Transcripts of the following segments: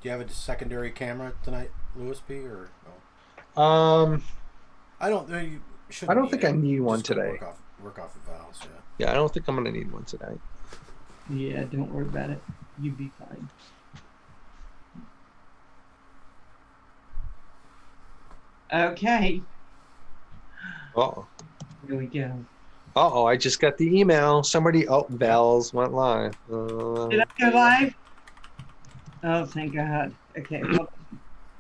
you have a secondary camera tonight, Louis P, or no? Um, I don't. You I shouldn't don't need think it. I need You're one just gonna today. work off of Val's. Yeah. Yeah, I don't think I'm gonna need one today. Yeah, don't worry about it. You'll be fine. Okay, Uh-oh. here we go. Uh-oh, I just got the email. Somebody, Yep. Val's went live. Did I go live? Oh, thank God. Okay, hold on.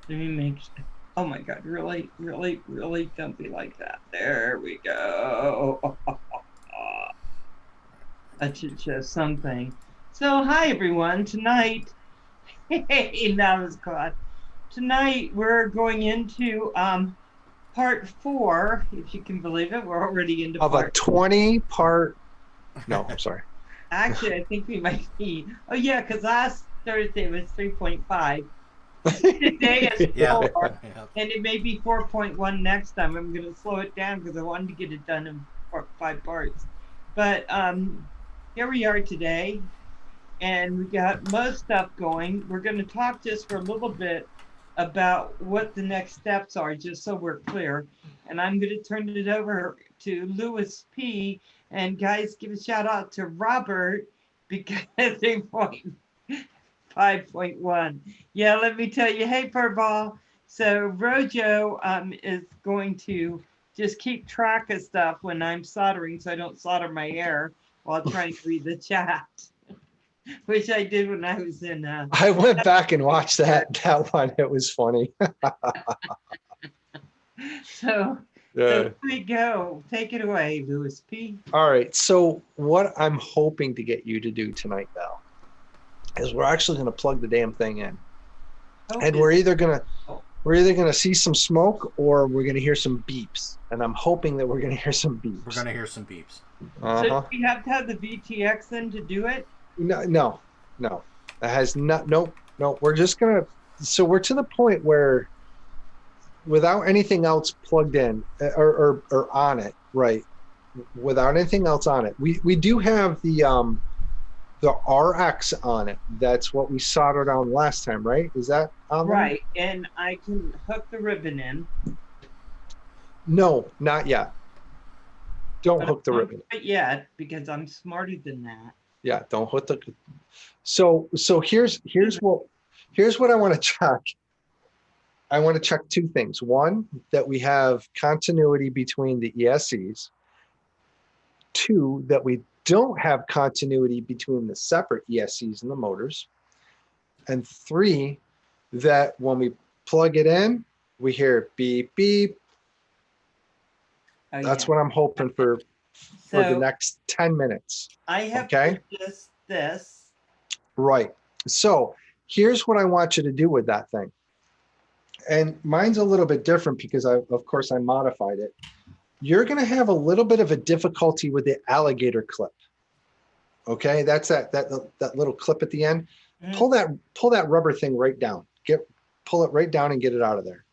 Let me make sure. Oh my God, really, really, really, don't be like that. There we go. That should show something. So, hi everyone. Tonight, hey, now it's caught. Tonight we're going into part 4, if you can believe it. We're already into Of a part 20-part. No, I'm sorry. Actually, I think we might be. Oh yeah, because last Thursday was 3.5. Today is Yeah. 4, Yeah. and it may be 4.1 next time. I'm going to slow it down because I wanted to get it done in 5 parts. But here we are today, and we got most stuff going. We're going to talk just for a little bit about what the next steps are, just so we're clear. And I'm going to turn it over to Louis P. And guys, give a shout out to Robert because they 5.1. Yeah, let me tell you, hey, Furball. So ROJo is going to just keep track of stuff when I'm soldering so I don't solder my hair while trying to read the chat, which I did when I was in. I went back and watched that one. It was funny. So there we go. Take it away, Louis P. All right. So what I'm hoping to get you to do tonight, Val, is we're actually going to plug the damn thing in, and we're either gonna see some smoke or we're gonna hear some beeps. And I'm hoping that we're gonna hear some beeps. We're gonna hear some beeps. So do we have to have the VTX then to do it? No. That has not. Nope. We're just gonna. So we're to the point where, without anything else plugged in or on it, right? Without anything else on it, we do have the RX on it. That's what we soldered on last time, right? Is that on there? Right, and I can hook the ribbon in. No, not yet. Don't hook the ribbon. Not yet, because I'm smarter than that. Yeah, don't hook the. So here's what I want to check. I want to check 2 things. One, that we have continuity between the ESCs. 2, that we don't have continuity between the separate ESCs and the motors. And 3, that when we plug it in, we hear beep, beep. Oh, That's what I'm hoping for the next 10 minutes. I have just this. Right. So here's what I want you to do with that thing. And mine's a little bit different because of course I modified it. You're going to have a little bit of a difficulty with the alligator clip. Okay, that's that little clip at the end. Pull that rubber thing right down. Pull it right down and get it out of there.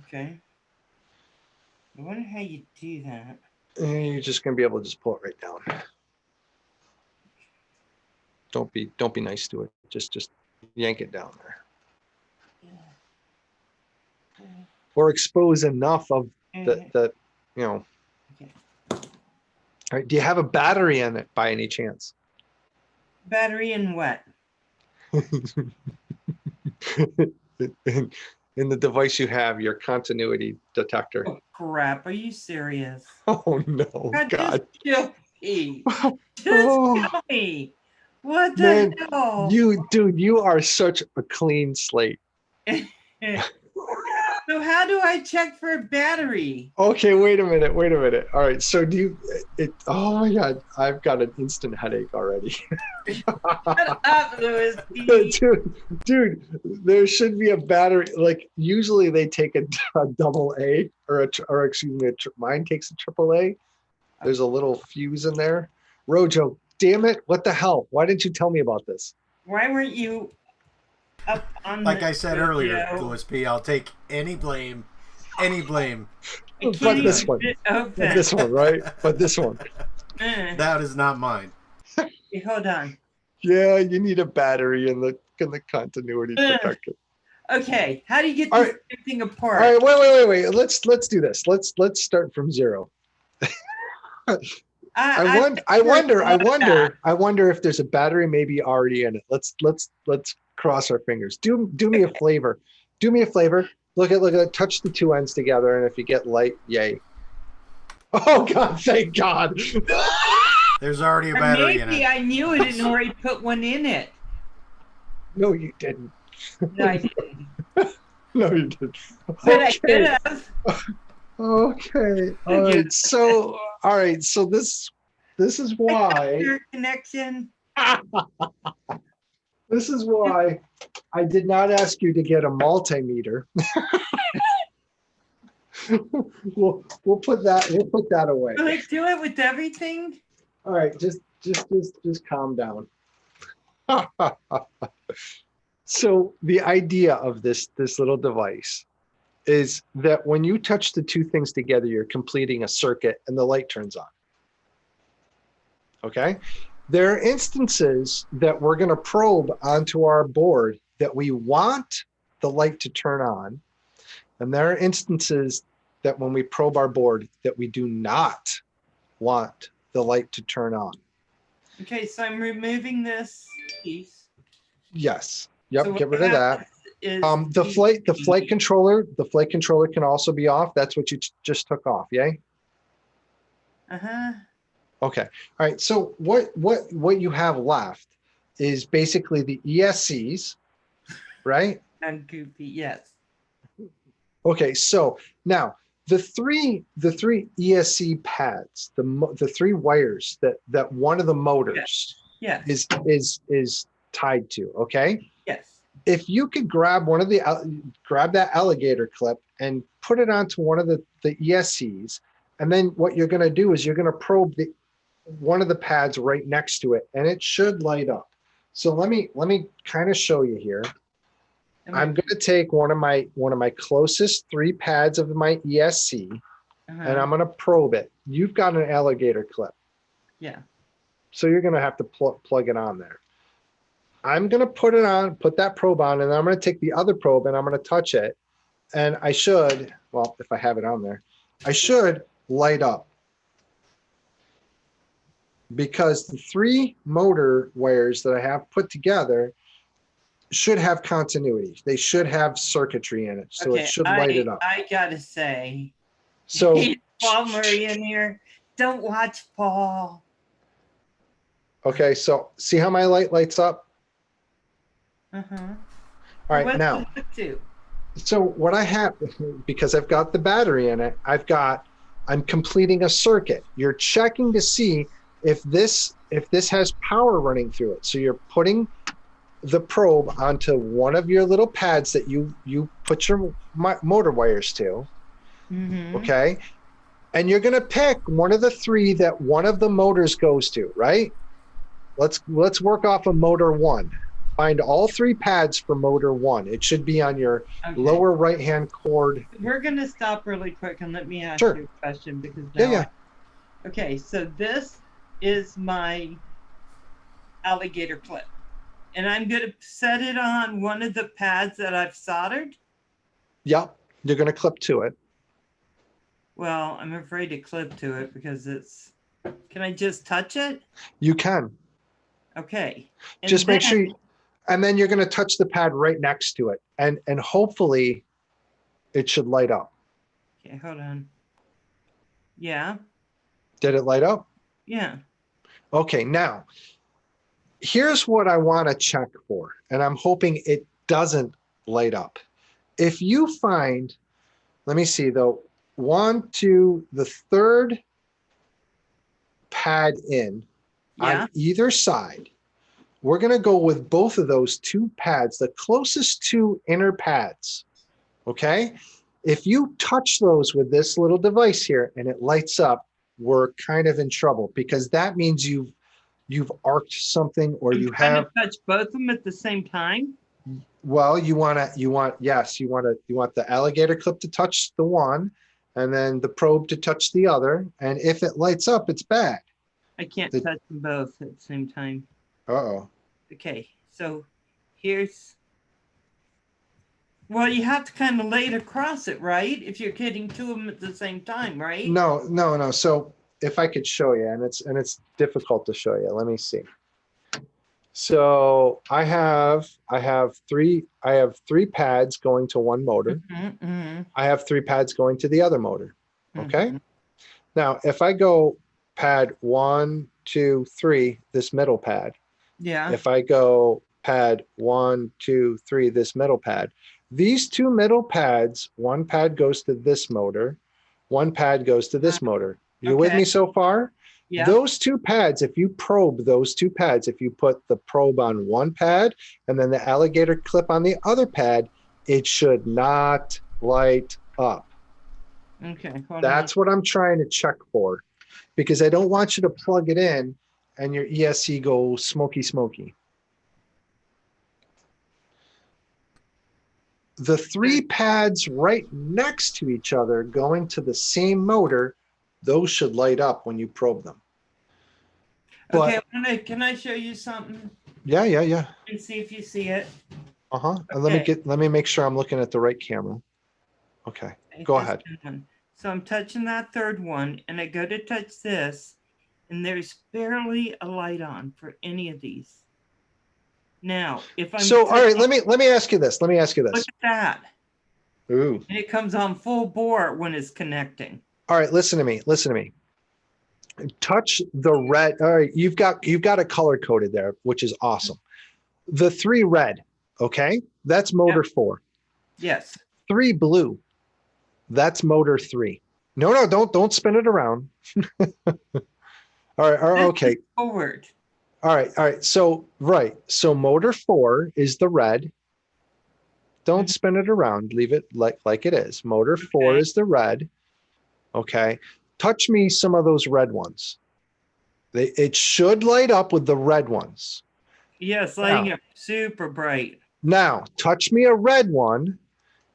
Okay. I wonder how you do that. And you're just going to be able to just pull it right down. Don't be nice to it. Just yank it down there. Or expose enough of the you know. Okay. All right. Do you have a battery in it by any chance? Battery in what? In the device you have, your continuity detector. Oh, crap. Are you serious? Oh no, God. Just kill me. Just Oh, kill me. What the man, hell? you are such a clean slate. So how do I check for a battery? Okay, wait a minute. All right, so oh my God, I've got an instant headache already. Shut up, Louis P. Dude, there should be a battery. Like usually they take a double A or excuse me, mine takes a triple A. There's a little fuse in there. ROJo, damn it, what the hell? Why didn't you tell me about this? Why weren't you up on Like I said earlier, Louis P, I'll take any blame. But this one. But this one, right? But this one. That is not mine. Hey, hold on. Yeah, you need a battery in the and the continuity Ugh. protector. Okay, how do you get All this right. thing All apart? right, wait. Let's do this. Let's start from zero. I wonder if there's a battery maybe already in it. Let's cross our fingers. Do me a favor. Do me a favor. Look at touch the two ends together, and if you get light, yay. Oh God, thank God. There's already a Or battery in maybe it. I knew it and already put one in it. No, you didn't. No, I didn't. No, you didn't. But I could have. Okay. All right. So this is why Your connection. this is why I did not ask you to get a multimeter. we'll put that away. Will I do it with everything? All right, just calm down. So the idea of this little device is that when you touch the two things together, you're completing a circuit and the light turns on. Okay? There are instances that we're going to probe onto our board that we want the light to turn on. And there are instances that when we probe our board that we do not want the light to turn on. Okay, so I'm removing this piece. Yes. Yep, So get what rid of that. is The flight controller can also be off. That's what you just took off, yay? Uh-huh. Okay. All right. So what you have left is basically the ESCs, right? I'm goofy, yes. Okay. So now the three ESC pads, the three wires that one of the motors Yes. is tied to. Okay. Yes. If you could grab grab that alligator clip and put it onto one of the ESCs, and then what you're going to do is you're going to probe one of the pads right next to it, and it should light up. So let me kind of show you here. I'm going to take one of my closest three pads of my ESC, and I'm going to probe it. You've got an alligator clip. Yeah. So you're going to have to plug it on there. I'm going to put that probe on, and I'm going to take the other probe and I'm going to touch it. And I should, well, if I have it on there, I should light up. Because the three motor wires that I have put together should have continuity. They should have circuitry in it. So Okay, it should light it up. I gotta say, So Paul Murray in here. Don't watch Paul. okay, so see how my light lights up? Uh-huh. All right, What's now. it do? So what I have, because I've got the battery in it, I'm completing a circuit. You're checking to see if this has power running through it. So you're putting the probe onto one of your little pads that you put your motor wires to. Mm-hmm. Okay. And you're going to pick one of the three that one of the motors goes to, right? Let's work off of motor one. Find all three pads for motor one. It should be on your lower right-hand cord. We're going to stop really quick and let me ask Sure. you a question because now Yeah. Okay, so this is my alligator clip. And I'm going to set it on one of the pads that I've soldered. Yep. You're going to clip to it. Well, I'm afraid to clip to it because it's... Can I just touch it? You can. Okay. And Just make then- sure and then you're going to touch the pad right next to it. And hopefully it should light up. Okay, hold on. Yeah. Did it light up? Yeah. Okay, now, here's what I want to check for, and I'm hoping it doesn't light up. If you find, let me see though, the third pad in on either side, we're going to go with both of those two pads, the closest two inner pads, okay? If you touch those with this little device here and it lights up, we're kind of in trouble because that means you've arced something or you have to touch both of them at the same time. Well, you want the alligator clip to touch the one and then the probe to touch the other. And if it lights up, it's bad. I can't touch them both at the same time. Uh-oh. Okay, so here's, well, you have to kind of lay it across it, right? If you're getting two of them at the same time, right? No. So if I could show you, and it's difficult to show you. Let me see. So I have three pads going to one motor. I have 3 pads going to the other motor. Okay. Now, if I go pad 1, 2, 3, this middle pad. Yeah. If I go pad 1, 2, 3, this middle pad, these 2 middle pads, one pad goes to this motor, one pad goes to this motor. You with me so far? Yeah. Those 2 pads, if you probe those 2 pads, if you put the probe on one pad and then the alligator clip on the other pad, it should not light up. Okay. That's what I'm trying to check for, because I don't want you to plug it in and your ESC go smoky. The 3 pads right next to each other going to the same motor, those should light up when you probe them. But, okay, can I show you something? Yeah. And see if you see it. And Okay. let me make sure I'm looking at the right camera. Okay, go ahead. So I'm touching that third one, and I go to touch this, and there's barely a light on for any of these. Now, if I'm all right, let me ask you this. Look at that. Ooh. And it comes on full bore when it's connecting. All right, listen to me. Touch the red. All right, you've got it color coded there, which is awesome. The 3 red, okay? That's motor 4. Yes. 3 blue. That's motor 3. No, don't spin it around. All right, okay. Forward. All right. So motor 4 is the red. Don't spin it around. Leave it like it is. Motor 4 is the red. Okay. Touch me some of those red ones. It should light up with the red ones. Yes, lighting up super bright. Now, touch me a red one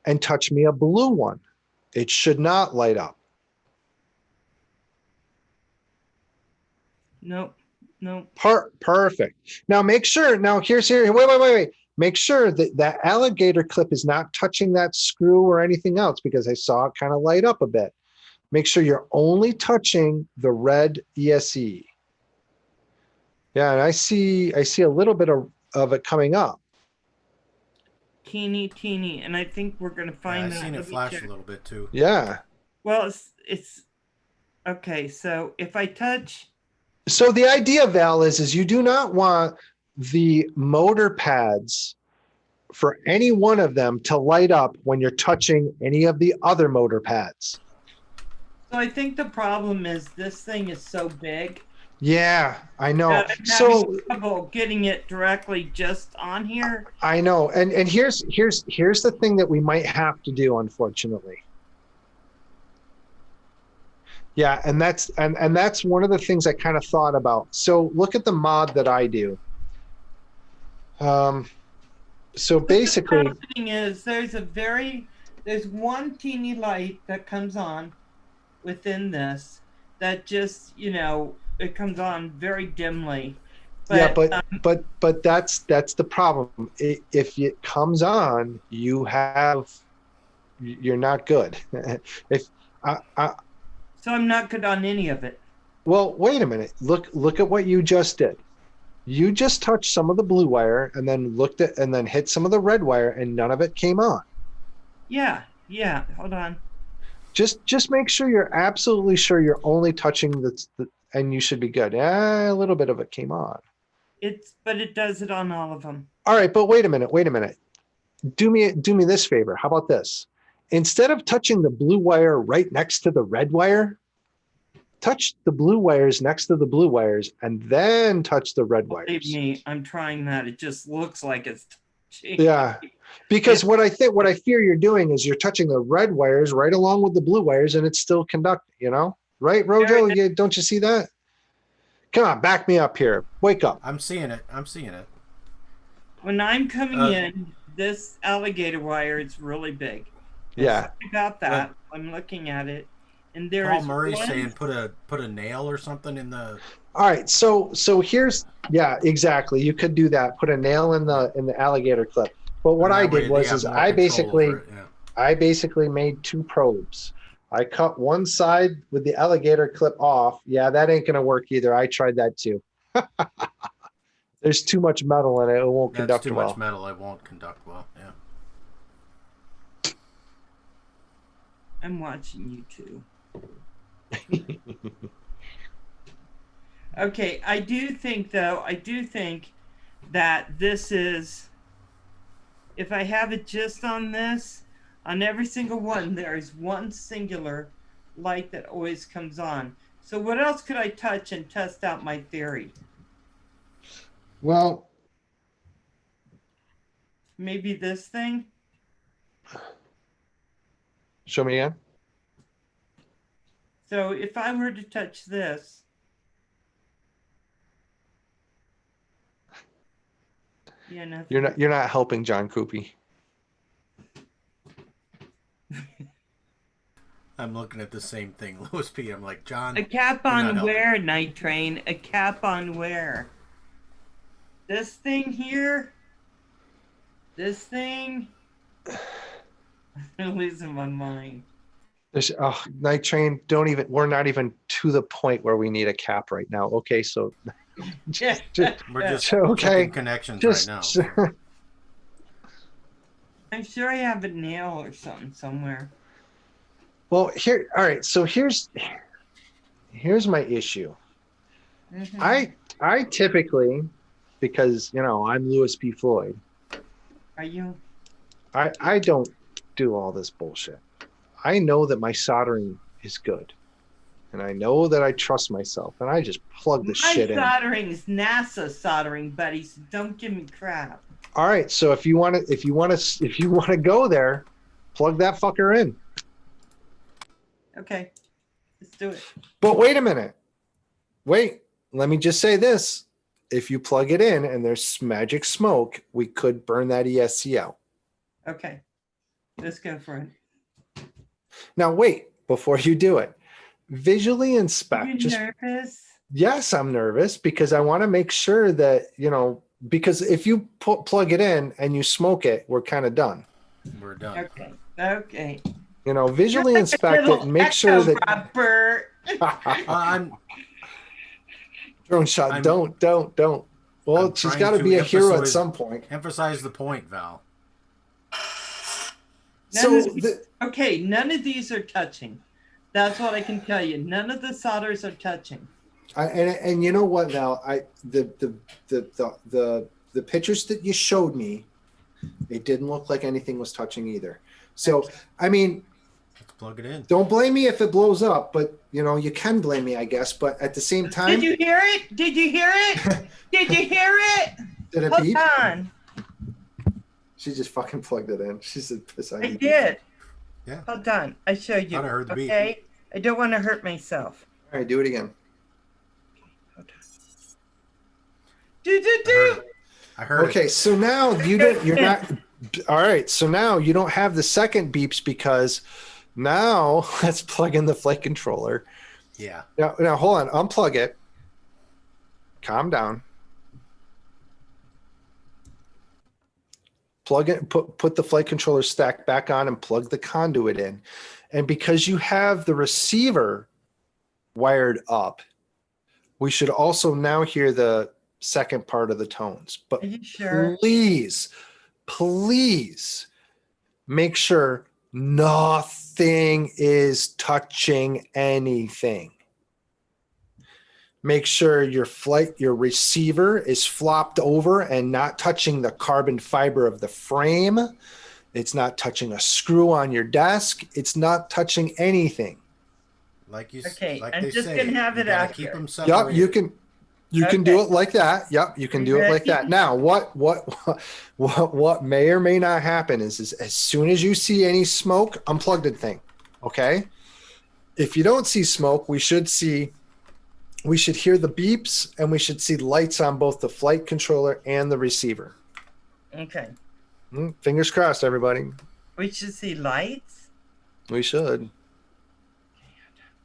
and touch me a blue one. It should not light up. Nope. Perfect. Now make sure, wait. Make sure that that alligator clip is not touching that screw or anything else, because I saw it kind of light up a bit. Make sure you're only touching the red ESC. Yeah, and I see a little bit of it coming up. Teeny, and I think we're gonna find that. I've seen it flash a little bit too. Yeah. Well, it's okay. So if I touch. So the idea, Val, is you do not want the motor pads for any one of them to light up when you're touching any of the other motor pads. So I think the problem is this thing is so big. Yeah, I know. I'm having trouble getting it directly just on here. I know. And here's the thing that we might have to do, unfortunately. Yeah, and that's one of the things I kind of thought about. So look at the mod that I do. So basically, the thing is, there's one teeny light that comes on within this that just, it comes on very dimly. But, but that's the problem. If it comes on, you're not good. So I'm not good on any of it. Well, wait a minute. Look at what you just did. You just touched some of the blue wire and then hit some of the red wire, and none of it came on. Yeah. Hold on. Just make sure you're absolutely sure you're only touching and you should be good. Yeah, a little bit of it came on. But it does it on all of them. All right, but wait a minute. Do me this favor. How about this? Instead of touching the blue wire right next to the red wire, touch the blue wires next to the blue wires and then touch the red wires. Believe me, I'm trying that. It just looks like it's touching. Yeah. Because what I fear you're doing is you're touching the red wires right along with the blue wires, and it's still conducting, Right, ROJo? Don't you see that? Come on, back me up here. Wake up. I'm seeing it. When I'm coming in, this alligator wire is really big. Yeah. About that, I'm looking at it, And there Paul is Murray's one. saying put a nail or something in the. All right, so here's exactly. You could do that. Put a nail in the alligator clip. But what and I that way did they was have is more I control over it, yeah. basically made 2 probes. I cut one side with the alligator clip off. Yeah, that ain't gonna work either. I tried that too. There's too much metal in it. It won't That's conduct too well. much metal. It won't conduct well. Yeah. I'm watching you too. Okay, I do think that this is, if I have it just on this, on every single one, there is one singular light that always comes on. So what else could I touch and test out my theory? Well, Maybe this thing? show me again. So if I were to touch this, yeah, nothing. You're not helping John Coopy. I'm looking at the same thing, Louis P. I'm like, John. A cap you're not on helping. where, Night Train? A cap on where? This thing here? This thing? I'm losing my mind. Night Train, we're not even to the point where we need a cap right now. Okay, so We're just okay. checking connections right now. I'm sure I have a nail or something somewhere. Well, all right, so here's my issue. Mm-hmm. I typically, because I'm Louis P Floyd. Are you? I don't do all this bullshit. I know that my soldering is good. And I know that I trust myself, and I just plug the shit in. My soldering is NASA soldering, buddy, so don't give me crap. All right, so if you want to go there, plug that fucker in. Okay, let's do it. But wait a minute. Wait, let me just say this. If you plug it in and there's magic smoke, we could burn that ESC out. Okay, let's go for it. Now, wait, before you do it, visually inspect. Are you nervous? Yes, I'm nervous because I want to make sure that, because if you plug it in and you smoke it, we're kind of done. We're done. Okay. Visually inspect it and make sure that. Drone shot. Don't. Well, she's got to be a hero at some point. Emphasize the point, Val. None of these are touching. That's what I can tell you. None of the solders are touching. And you know what, Val? The pictures that you showed me, it didn't look like anything was touching either. So, I mean, let's plug it in. Don't blame me if it blows up, but you can blame me, I guess. But at the same time, did you hear it? Did you hear it? Did you hear it? Did it Hold beep? on. She just fucking plugged it in. She said, "Piss." I did. Yeah. Hold on. I show you. I heard the beep. Okay. I don't want to hurt myself. All right, do it again. Hold on. I heard. Okay, so now you're not. All right, so now you don't have the second beeps because now let's plug in the flight controller. Yeah. Now hold on. Unplug it. Calm down. Plug it. Put the flight controller stack back on and plug the conduit in. And because you have the receiver wired up, we should also now hear the second part of the tones. But are you sure? Please make sure nothing is touching anything. Make sure your receiver is flopped over and not touching the carbon fiber of the frame. It's not touching a screw on your desk. It's not touching anything. Like you. Okay, like I'm they just say, gonna have it out keep here. them separated. Yep, you can do it like that. Yep, you can do it like that. Now, what may or may not happen is as soon as you see any smoke, unplug the thing. Okay? If you don't see smoke, we should hear the beeps and we should see lights on both the flight controller and the receiver. Okay. Fingers crossed, everybody. We should see lights. We should.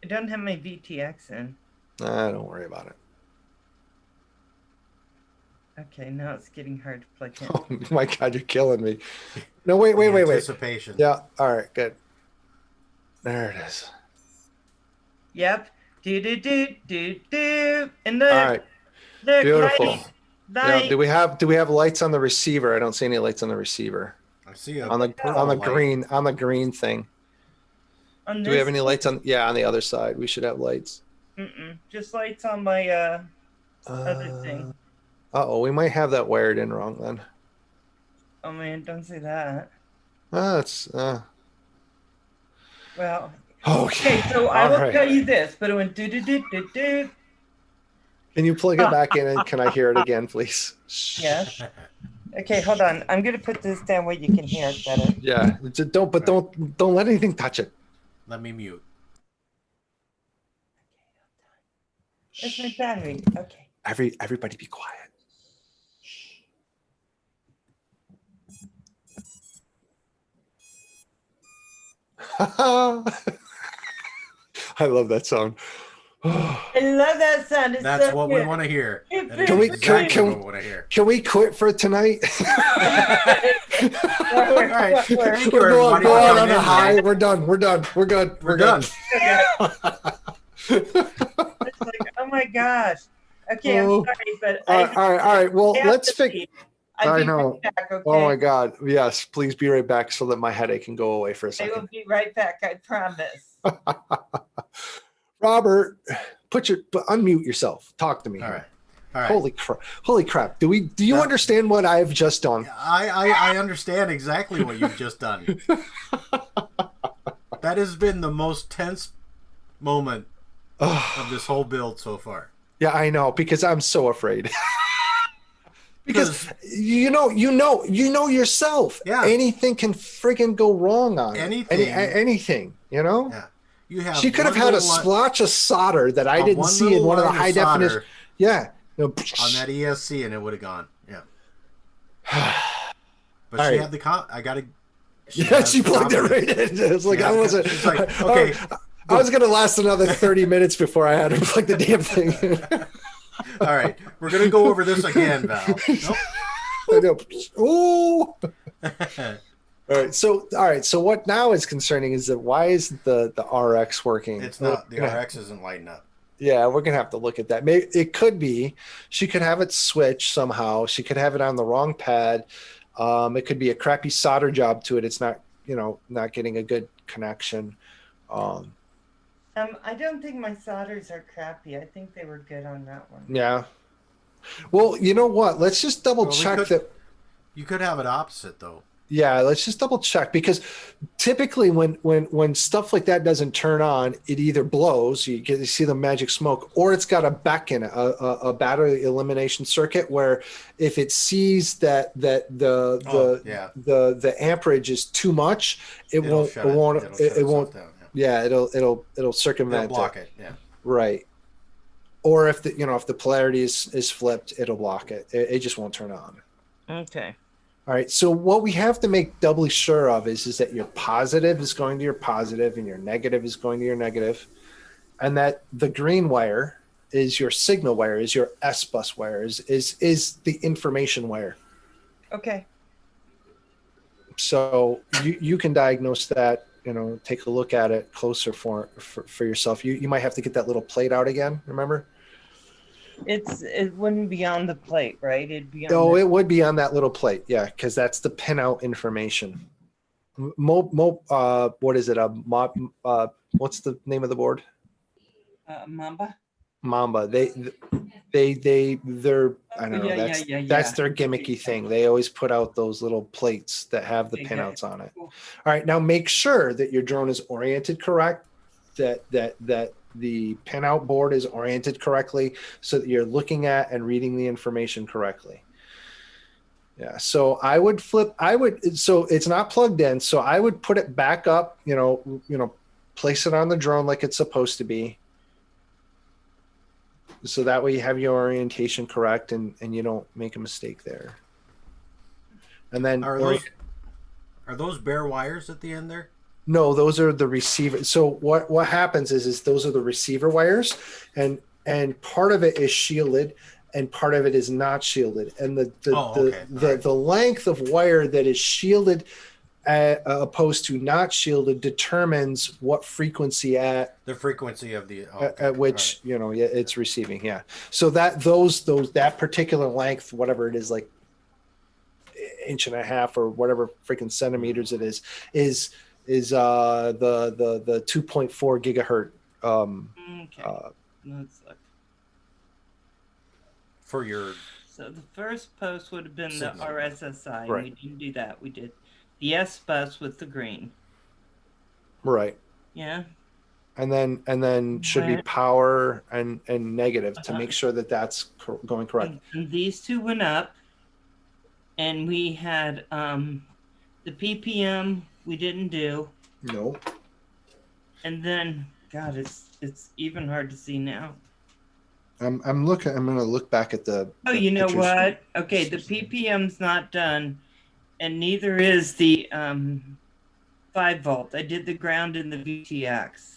I don't have my VTX in. Don't worry about it. Okay, now it's getting hard to plug in. Oh my God, you're killing me. No, wait. Anticipation. Yeah, all right, good. There it is. Yep. Do. And look, All right, look, beautiful. light. Yeah, do we have lights on the receiver? I don't see any lights on the receiver. I see On the green thing. On Do we have this any lights on? Yeah, on the other side. We should have lights. Just lights on my other thing. Uh-oh, we might have that wired in wrong then. Oh man, don't say that. That's Well, okay. so I will right. tell you this, but it went do. Can you plug it back in and can I hear it again, please? Yes. Okay, hold on. I'm gonna put this down where you can hear it better. Yeah, don't let anything touch it. Let me mute. That's my battery. Okay. Everybody be quiet. I love that song. I love that sound. It's That's so what good. we want to hear. Can That is we- exactly can- what we want to hear. Can we quit for tonight? All right. Thank you, We're everybody, going for on coming a in. high. We're done. We're good. We're done. It's like, oh my gosh. Okay, I'm Oh. sorry, but All right. Well, I have let's to fix. leave. I I'll be know. right back, okay? Oh my God. Yes, please be right back so that my headache can go away for a I second. will be right back, I promise. Robert, unmute yourself. Talk to me. All here. right. Holy crap. Do you understand what I've just done? I understand exactly what you've just done. That has been the most tense moment of this whole build so far. Yeah, I know, because I'm so afraid. Because you know yourself. Yeah. Anything can friggin' go wrong on it. Anything. Anything, you know? Yeah. You have She could have had a splotch of solder that I didn't see in one of the high definition. Yeah. On that ESC, and it would have gone. Yeah. But All she right. had the I got to. Yeah, she plugged it right in. It's like I wasn't. She's like, okay. I was gonna last another 30 minutes before I had to plug the damn thing in. All right, we're gonna go over this again, Val. Nope. I know. Ooh. All right. So what now is concerning is that why isn't the RX working? It's not. The RX isn't lighting up. Yeah, we're gonna have to look at that. Maybe it could be she could have it switched somehow. She could have it on the wrong pad. It could be a crappy solder job to it. It's not, not getting a good connection. I don't think my solders are crappy. I think they were good on that one. Yeah. Well, you know what? Let's just double check that. You could have it opposite though. Yeah, let's just double check, because typically when stuff like that doesn't turn on, it either blows, you see the magic smoke, or it's got a BEC in it, a battery elimination circuit, where if it sees that the amperage is too much, it'll circumvent block it. Yeah. Right. Or if the polarity is flipped, it'll block it. It just won't turn on. Okay. All right. So what we have to make doubly sure of is that your positive is going to your positive and your negative is going to your negative, and that the green wire is your signal wire, is your S bus wire, is the information wire. Okay. So you can diagnose that, take a look at it closer for yourself. You might have to get that little plate out again. Remember? It wouldn't be on the plate, right? It'd be on It would be on that little plate. Yeah. Cause that's the pinout information. What is it? What's the name of the board? Mamba. They're I don't know. That's their gimmicky thing. They always put out those little plates that have the pinouts on it. All right, now make sure that your drone is oriented correct, that the pinout board is oriented correctly, so that you're looking at and reading the information correctly. Yeah, so so it's not plugged in, so I would put it back up, place it on the drone like it's supposed to be. So that way you have your orientation correct and you don't make a mistake there. And then are those bare wires at the end there? No, those are the receiver. So what happens is those are the receiver wires, and part of it is shielded, and part of it is not shielded. And Okay. All right. the length of wire that is shielded opposed to not shielded determines what frequency The frequency of the at which it's receiving. Yeah. So that that particular length, whatever it is, like inch and a half or whatever freaking centimeters it is the 2.4 gigahertz Okay. Let's look. for your So the first post would have been Signal. the RSSI. Right. We didn't do that. We did the S bus with the green. right. Yeah. And then should be Right. power and negative to make sure that that's going correct. And these two went up, and we had the PPM we didn't do, No. and then God, it's even hard to see now. I'm gonna look back at the Oh, the you know pictures. what? Okay, the PPM's not done, and neither is the 5-volt. I did the ground in the VTX.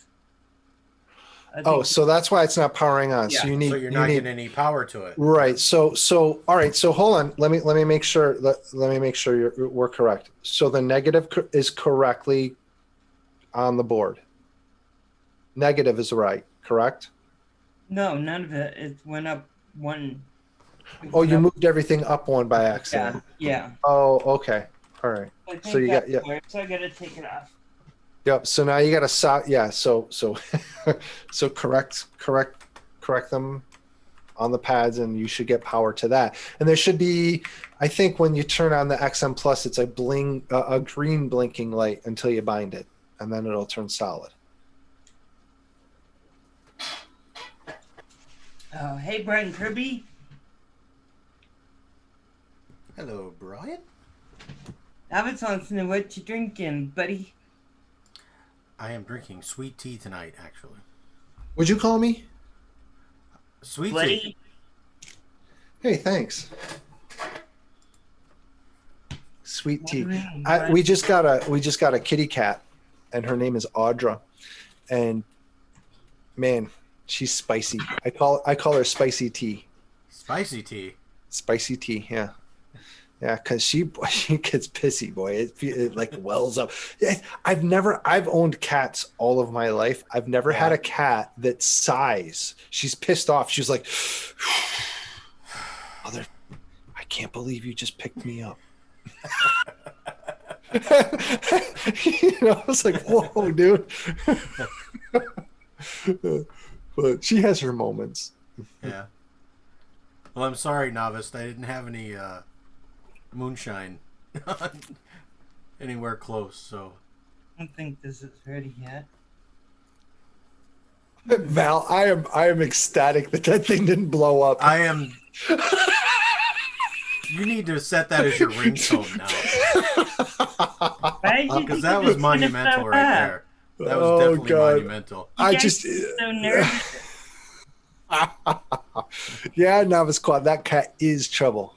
Oh, so that's why it's not powering on. Yeah. So you need so you're not getting any power to it. right. So all right. So hold on. Let me make sure. Let me make sure we're correct. So the negative is correctly on the board. Negative is right. Correct. No, none of it. It went up one. Oh, you moved everything up one by accident. Yeah. Oh, okay. All right. I think So you got that's weird, so I gotta take it off. Yep. So now you got to yeah. So so correct them on the pads, and you should get power to that. And there should be, I think, when you turn on the XM Plus, it's a green blinking light until you bind it, and then it'll turn solid. Oh, hey, Brian Kirby. Hello, Brian. Alex wants to know what you drinking, buddy. I am drinking sweet tea tonight, actually. Would you call me? Sweet tea. Buddy. Hey, thanks. Sweet tea. Wondering We just got a kitty cat, and her name is Audra, and man, she's spicy. I call her spicy tea. Spicy tea. Spicy tea, yeah. Yeah, because she gets pissy, boy. It like wells up. I've owned cats all of my life. I've never had a cat that sighs. She's pissed off. She's like, Mother, I can't believe you just picked me up. I was like, whoa, dude. But she has her moments. Yeah. Well, I'm sorry, Novice. I didn't have any moonshine anywhere close, so I don't think this is ready yet. Val, I am ecstatic that thing didn't blow up. I am. You need to set that as your ringtone now, because that was monumental right there. That was definitely monumental. I just so nervous. yeah, Novice Quad, that cat is trouble.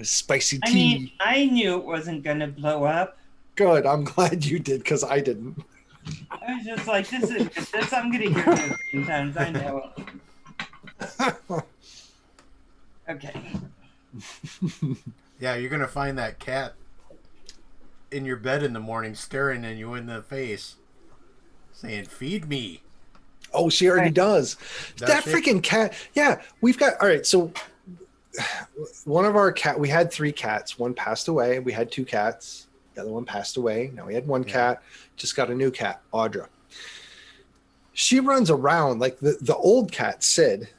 Spicy tea. I mean, I knew it wasn't gonna blow up. Good. I'm glad you did, because I didn't. I was just like, this I'm gonna hear this sometimes. I know it. Okay. Yeah, you're gonna find that cat in your bed in the morning, staring at you in the face, saying, "Feed me." Oh, she already does. That she? freaking cat. Yeah, we've got. All right, so one of our we had 3 cats. One passed away. We had 2 cats. The other one passed away. Now we had 1 cat. Just got a new cat, Audra. She runs around like the old cat, Sid.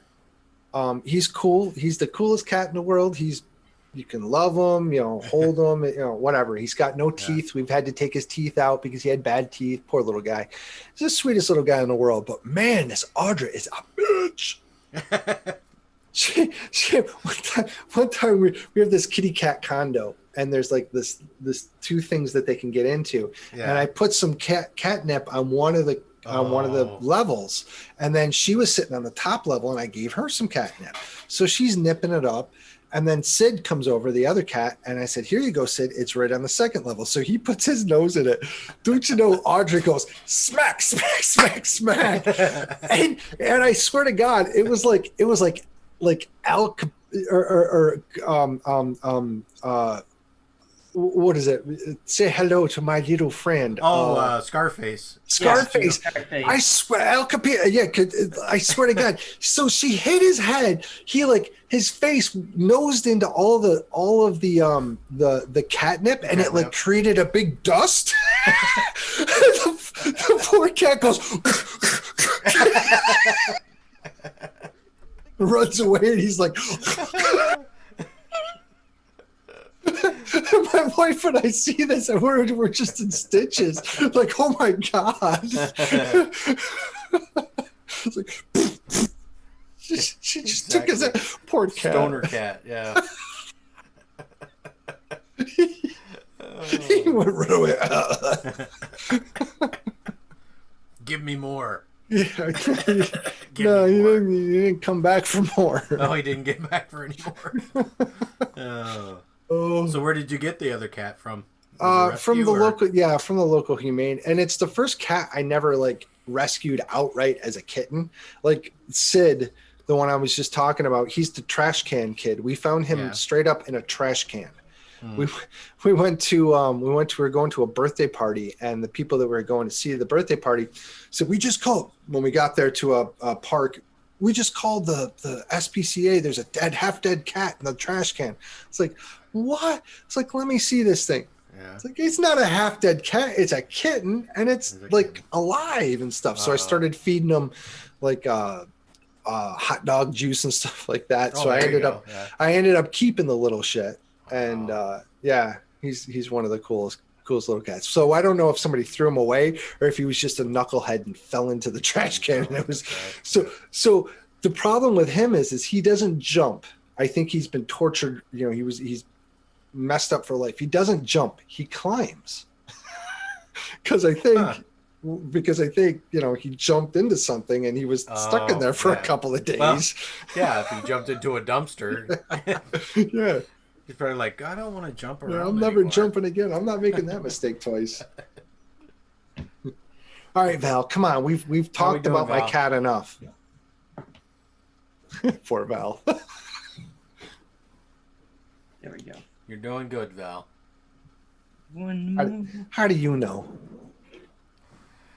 He's cool. He's the coolest cat in the world. You can love him, hold him, whatever. He's got no teeth. We've had to take his teeth out because he had bad teeth. Poor little guy. He's the sweetest little guy in the world. But man, this Audra is a bitch. She one time we have this kitty cat condo, and there's like this 2 things that they can get into, and I put some catnip on one of the levels, and then she was sitting on the top level, and I gave her some catnip. So she's nipping it up, And then Sid comes over, the other cat, and I said, "Here you go, Sid. It's right on the second level." So he puts his nose in it. Don't you know? Audrey goes smack, smack, smack, smack, and I swear to God, it was like Al Cap- or what is it? Say hello to my little friend. Scarface. Scarface. Yeah, Scarface. I swear, Al Capone. Yeah, I swear to God. So she hit his head. He his face nosed into all of the catnip, and it like created a big dust. the poor cat goes, runs away, and he's like. My wife and I see this, and we're just in stitches. Like, oh my God. It's like, she just took his poor cat. Stoner cat, yeah. He went right away. Give me more. Yeah. No, he didn't come back for more. Oh, he didn't get back for any more. Oh. So where did you get the other cat from? From the local humane, and it's the first cat I never rescued outright as a kitten. Like Sid, the one I was just talking about, he's the trash can kid. We found him straight up in a trash can. We were going to a birthday party, and the people that were going to see the birthday party said, we just called when we got there to a park. We just called the SPCA. There's a half dead cat in the trash can. It's like, what? It's like, let me see this thing. Yeah. It's like, it's not a half dead cat. It's a kitten, and it's alive and stuff. So I started feeding them hot dog juice and stuff like that. So I ended up keeping the little shit. And he's one of the coolest little cats. So I don't know if somebody threw him away or if he was just a knucklehead and fell into the trash can. And it was so the problem with him is he doesn't jump. I think he's been tortured. He's messed up for life. He doesn't jump. He climbs. Because I think he jumped into something and he was stuck in there for a couple of days. Well, yeah, if he jumped into a dumpster. Yeah. He's probably like, I don't want to jump around. I'm never jumping again. I'm not making that mistake twice. All right, Val, come on. We've talked about Val? My cat enough. Yeah. Poor Val. There we go. You're doing good, Val. How do you know?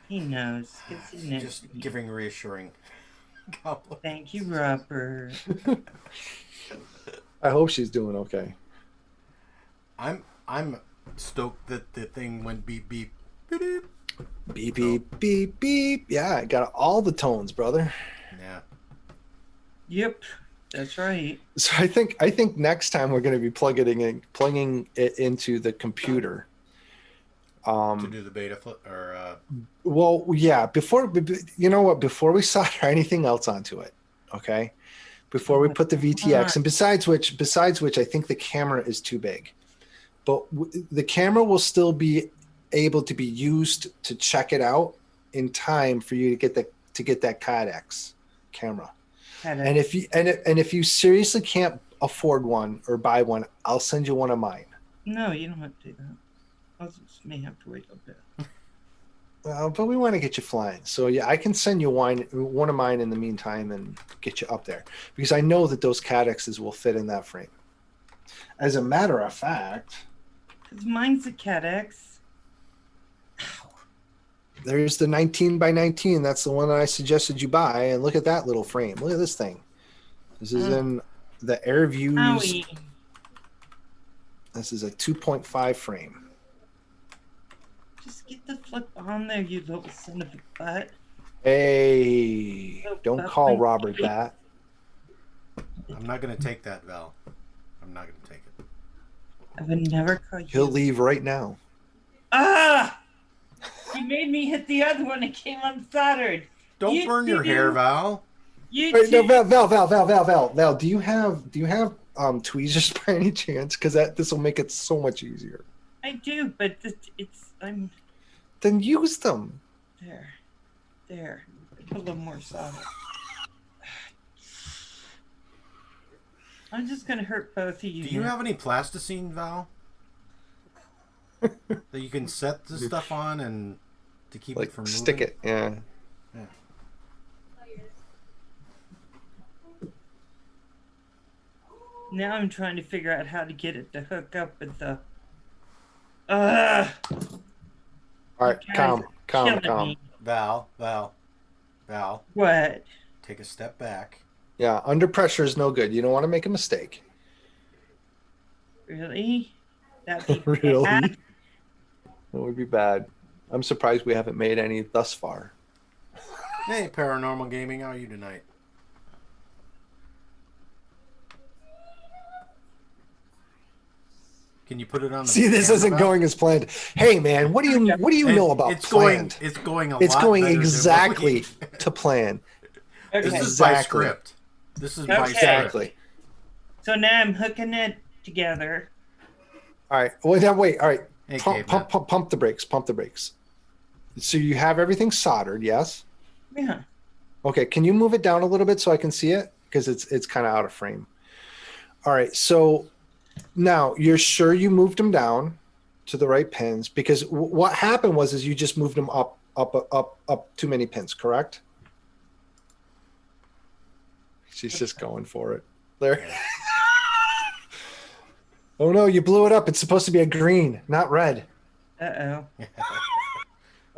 He knows. Just giving reassuring. Thank you, Robert. I hope she's doing okay. I'm stoked that the thing went beep beep beep beep beep beep beep. Yeah, I got all the tones, brother. Yeah. Yep, that's right. So I think next time we're going to be plugging it into the computer. To do the beta flip or. Well, yeah. Before we solder anything else onto it, okay. Before we put the VTX, and besides which, I think the camera is too big. But the camera will still be able to be used to check it out in time for you to get that Codex camera. And if you seriously can't afford one or buy one, I'll send you one of mine. No, you don't have to do that. I just may have to wait a bit. But we want to get you flying. So yeah, I can send you one of mine in the meantime and get you up there because I know that those Cadexes will fit in that frame. As a matter of fact, mine's a Cadex. There's the 19 by 19. That's the one that I suggested you buy. And look at that little frame. Look at this thing. This is in the AirViews. Owie. This is a 2.5 frame. Just get the flip on there, you little son of a butt. Hey, don't call Robert that. I'm not going to take that, Val. I'm not going to take it. I would never call you. He'll leave right now. Ah! You made me hit the other one. It came unsoldered. Don't burn your hair, Val. Wait, no, Val. Do you have tweezers by any chance? Because this will make it so much easier. I do, but I'm. Then use them. There. Put a little more solder. I'm just gonna hurt both of you. Do you have any plasticine, Val? That you can set this stuff on and to keep Like it from moving? stick it, yeah. Yeah. Now I'm trying to figure out how to get it to hook up with the. All right, calm. Val. What? Take a step back. Yeah, under pressure is no good. You don't want to make a mistake. Really? That'd be Really? bad. That would be bad. I'm surprised we haven't made any thus far. Hey, Paranormal Gaming, how are you tonight? Can you put it on the See, this isn't going as planned. Hey, man, what do you know about planned? It's going It's going better exactly than what to plan. Okay. This is by script. This is by Okay. script. Exactly. So now I'm hooking it together. All right. Well, now wait. All right. Hey, Pump the brakes. Pump the brakes. So you have everything soldered, yes? Yeah. Okay. Can you move it down a little bit so I can see it? Because it's kind of out of frame. All right. So now you're sure you moved them down to the right pins? Because what happened was you just moved them up too many pins, correct? She's just going for it. There. Oh no, you blew it up. It's supposed to be a green, not red. Uh-oh.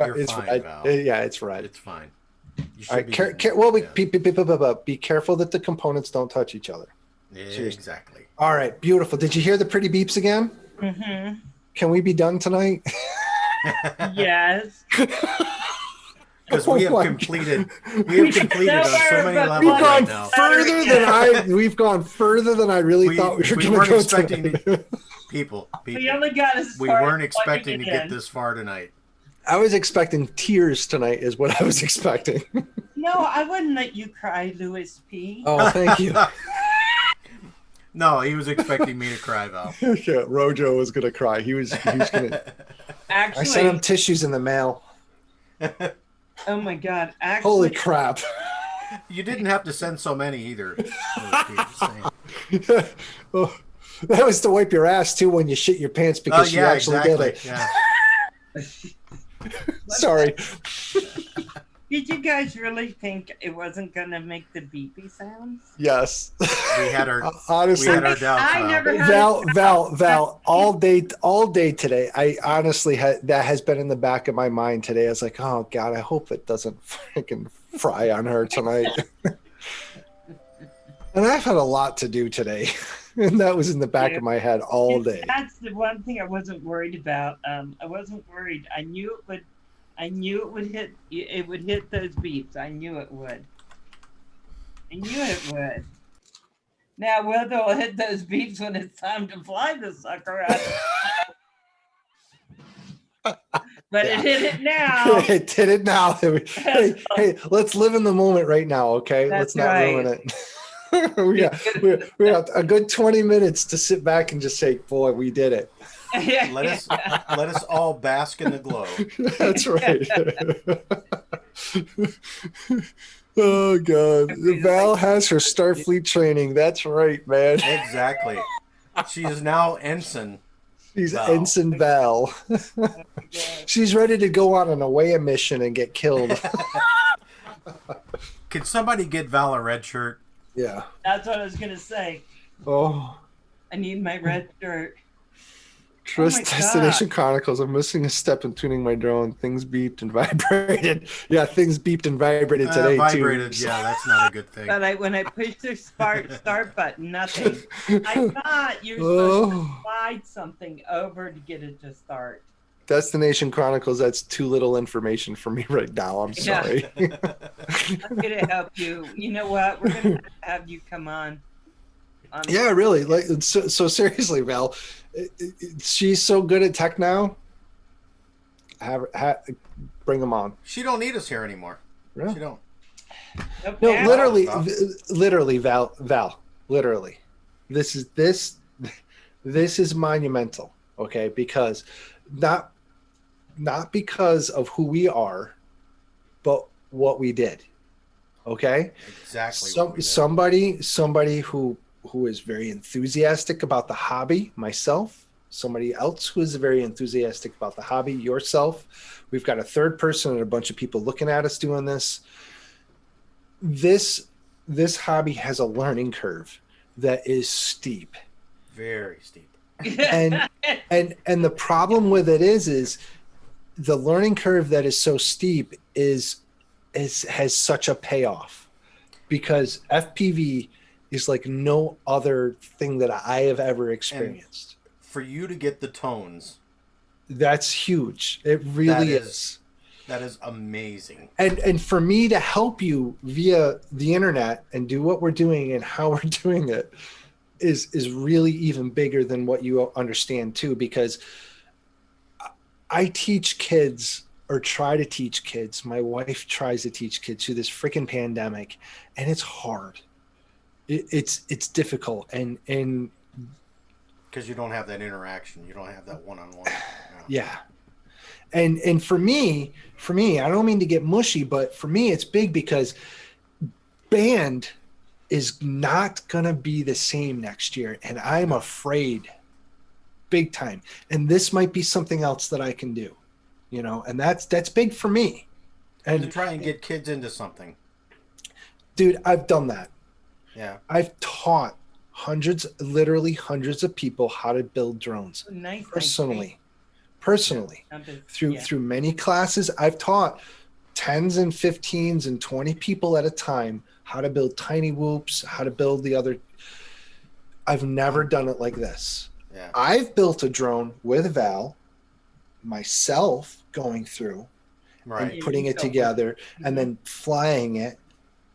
You're It's fine, red. Val. Yeah, it's red. It's fine. You All right. be Be careful that the components don't touch each other. Yeah, Seriously. exactly. All right. Beautiful. Did you hear the pretty beeps again? Mm-hmm. Can we be done tonight? Yes. Because we have Oh my completed on so many levels We've gone right now. further than I really thought we were going weren't to go expecting tonight. people. We only got as We far weren't as plugging expecting to it get in. this far tonight. I was expecting tears tonight is what I was expecting. No, I wouldn't let you cry, Louis P. Oh, thank you. No, he was expecting me to cry, Val. Yeah, ROJo was going to cry. He was going to. Actually, I sent him tissues in the mail. oh my God. Actually, Holy crap. You didn't have to send so many either. Oh, that was to wipe your ass too when you shit your pants because you actually did it. Yeah. Sorry. Did you guys really think it wasn't going to make the beepy sounds? Yes. We had our honestly. we had our doubts. I Val. never had Val, all day today. I honestly that has been in the back of my mind today. I was like, oh God, I hope it doesn't freaking fry on her tonight. And I've had a lot to do today, and that was in the back of my head all day. That's the one thing I wasn't worried about. I wasn't worried. I knew it would hit. It would hit those beeps. I knew it would. I knew it would. Now whether it'll hit those beeps when it's time to fly the sucker out. But Yeah. it hit it now. It did it now. Hey, let's live in the moment right now, okay? That's Let's not right. ruin it. we got a good 20 minutes to sit back and just say, boy, we did it. Let us all bask in the glow. That's right. Oh God. Val has her Starfleet training. That's right, man. Exactly. She is now ensign. She's Val. Ensign Val. She's ready to go on an away mission and get killed. Can somebody get Val a red shirt? Yeah. That's what I was gonna say. Oh. I need my red shirt. Trust Oh my Destination God. Chronicles. I'm missing a step in tuning my drone. Things beeped and vibrated. Yeah, things beeped and vibrated today Vibrated. too. Yeah, that's not a good thing. But when I pushed the start button, nothing. I thought you were supposed to slide something over to get it to start. Destination Chronicles. That's too little information for me right now. I'm Yeah. sorry. I'm gonna help you. You know what? We're gonna have you come on. Yeah, really. Like so seriously, Val. She's so good at tech now. Bring them on. She don't need us here anymore. Really? She don't. No, Okay. literally, Val. Literally, this is monumental. Okay, because not because of who we are, but what we did. Okay. Exactly. Somebody who who is very enthusiastic about the hobby, myself, somebody else who is very enthusiastic about the hobby, yourself. We've got a third person and a bunch of people looking at us doing this. This hobby has a learning curve that is steep. Very steep. And the problem with it is the learning curve that is so steep has such a payoff, because FPV is like no other thing that I have ever experienced. And for you to get the tones, that's huge. It really is. That is amazing. And for me to help you via the internet and do what we're doing and how we're doing it is really even bigger than what you understand too, because I teach kids, or try to teach kids. My wife tries to teach kids through this freaking pandemic, and it's hard. It's difficult, and because you don't have that interaction, you don't have that one-on-one. Yeah. And for me, I don't mean to get mushy, but for me, it's big because band is not going to be the same next year. And I'm afraid big time. And this might be something else that I can do, and that's big for me. And to try and get kids into something. Dude, I've done that. Yeah. I've taught literally hundreds of people how to build drones. Nice. Personally. Through many classes. I've taught 10s and 15s and 20 people at a time how to build tiny whoops, how to build the other. I've never done it like this. Yeah. I've built a drone with Val myself, going through and putting it together and then flying it.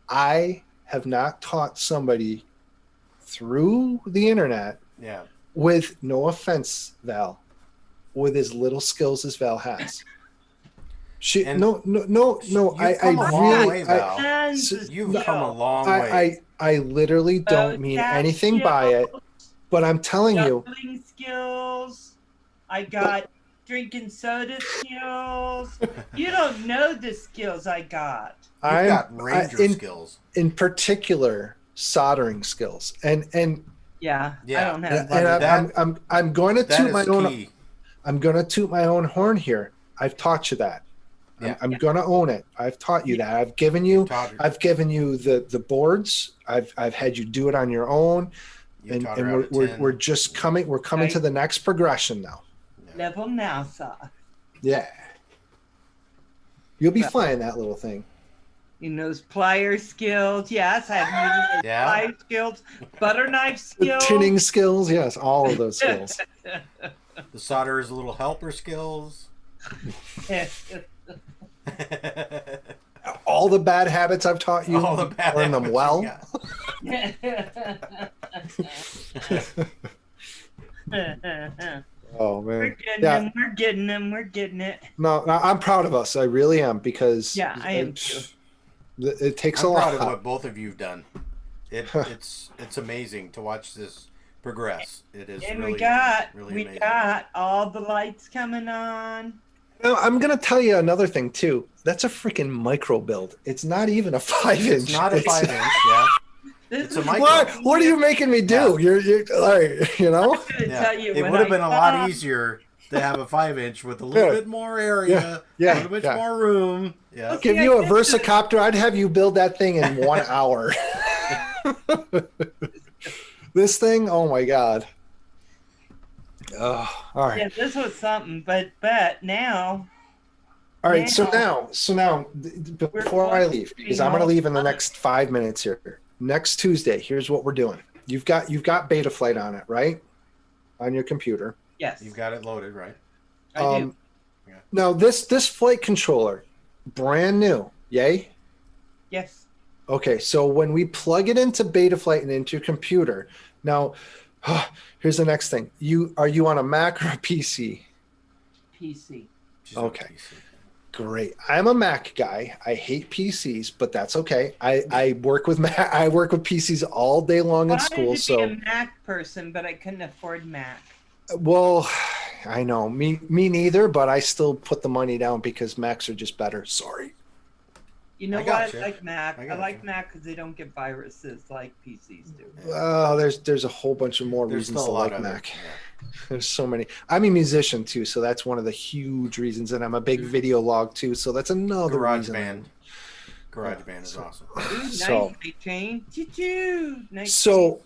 I have not taught somebody through the internet, with no offense, Val, with as little skills as Val has. You've come a long way. I literally don't mean anything by it, but I'm telling you. Skills. I got drinking soda skills. You don't know the skills I got. You've got ranger skills. In particular, soldering skills. And I don't have and I'm going to toot my own. I'm going to toot my own horn here. I've taught you that. I'm going to own it. I've taught you that. I've given you the boards. I've had you do it on your own. And we're just coming. We're coming to the next progression now. Level NASA. Yeah. You'll be flying that little thing. Those plier skills. Yes, I have plier skills, butter knife skills. The tinning skills. Yes, all of those skills. The solder's little helper skills. All the bad habits I've taught you. All the bad learn them well. Oh man, we're getting it. No, I'm proud of us. I really am, because I am too. It takes a lot. I'm proud of what both of you've done. It's amazing to watch this progress. It is. And really, we got all the lights coming on. No, I'm gonna tell you another thing too. That's a freaking micro build. It's not even a 5-inch. It's not a 5-inch. Yeah. It's a micro. What are you making me do? You're like, It would have been a lot easier to have a 5-inch with a little bit more area, a little bit more room. Yeah. I'll give you a Versacopter. I'd have you build that thing in 1 hour. This thing, oh my God. Oh, all right. Yeah, this was something, but now. All right, so now, before I leave, because I'm going to leave in the next 5 minutes here. Next Tuesday, here's what we're doing. You've got Betaflight on it, right? On your computer. Yes. You've got it loaded, right? I do. Yeah. Now this flight controller, brand new, yay? Yes. Okay, so when we plug it into Betaflight and into your computer, now here's the next thing. Are you on a Mac or a PC? PC. Okay. Great. I'm a Mac guy. I hate PCs, but that's okay. I work with Mac. I work with PCs all day long in school. I wanted to be a Mac person, but I couldn't afford Mac. Well, I know me neither, but I still put the money down because Macs are just better. Sorry. You know I what? got you. I like Mac. I I got like you. Mac because they don't get viruses like PCs do. Oh, there's a whole bunch of more There's reasons still to a lot like of Mac. Yeah. There's so many. I'm a musician too, so that's one of the huge reasons. And I'm a big video log too, so that's another reason. GarageBand is awesome. Ooh, nice, So- big chain. Choo-choo. Nice So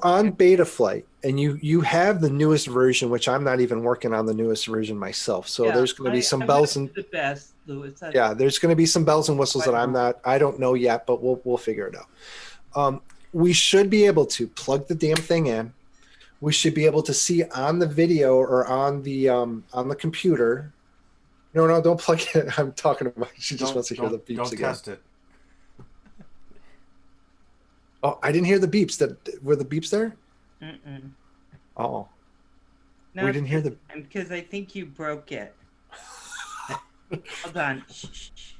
on Betaflight, and you have the newest version, which I'm not even working on the newest version myself. So Yeah, there's going to be some I bells went and to the best, Louis. yeah, there's going to be some bells and whistles that I don't know yet, but we'll figure it out. We should be able to plug the damn thing in. We should be able to see on the video or on the computer. No, don't plug it. I'm talking about. She just wants to hear the beeps don't again. test it. Oh, I didn't hear the beeps. Were the beeps there? Mm-mm. Oh, No, we didn't hear the. because I think you broke it. Hold on. Shh, shh, shh.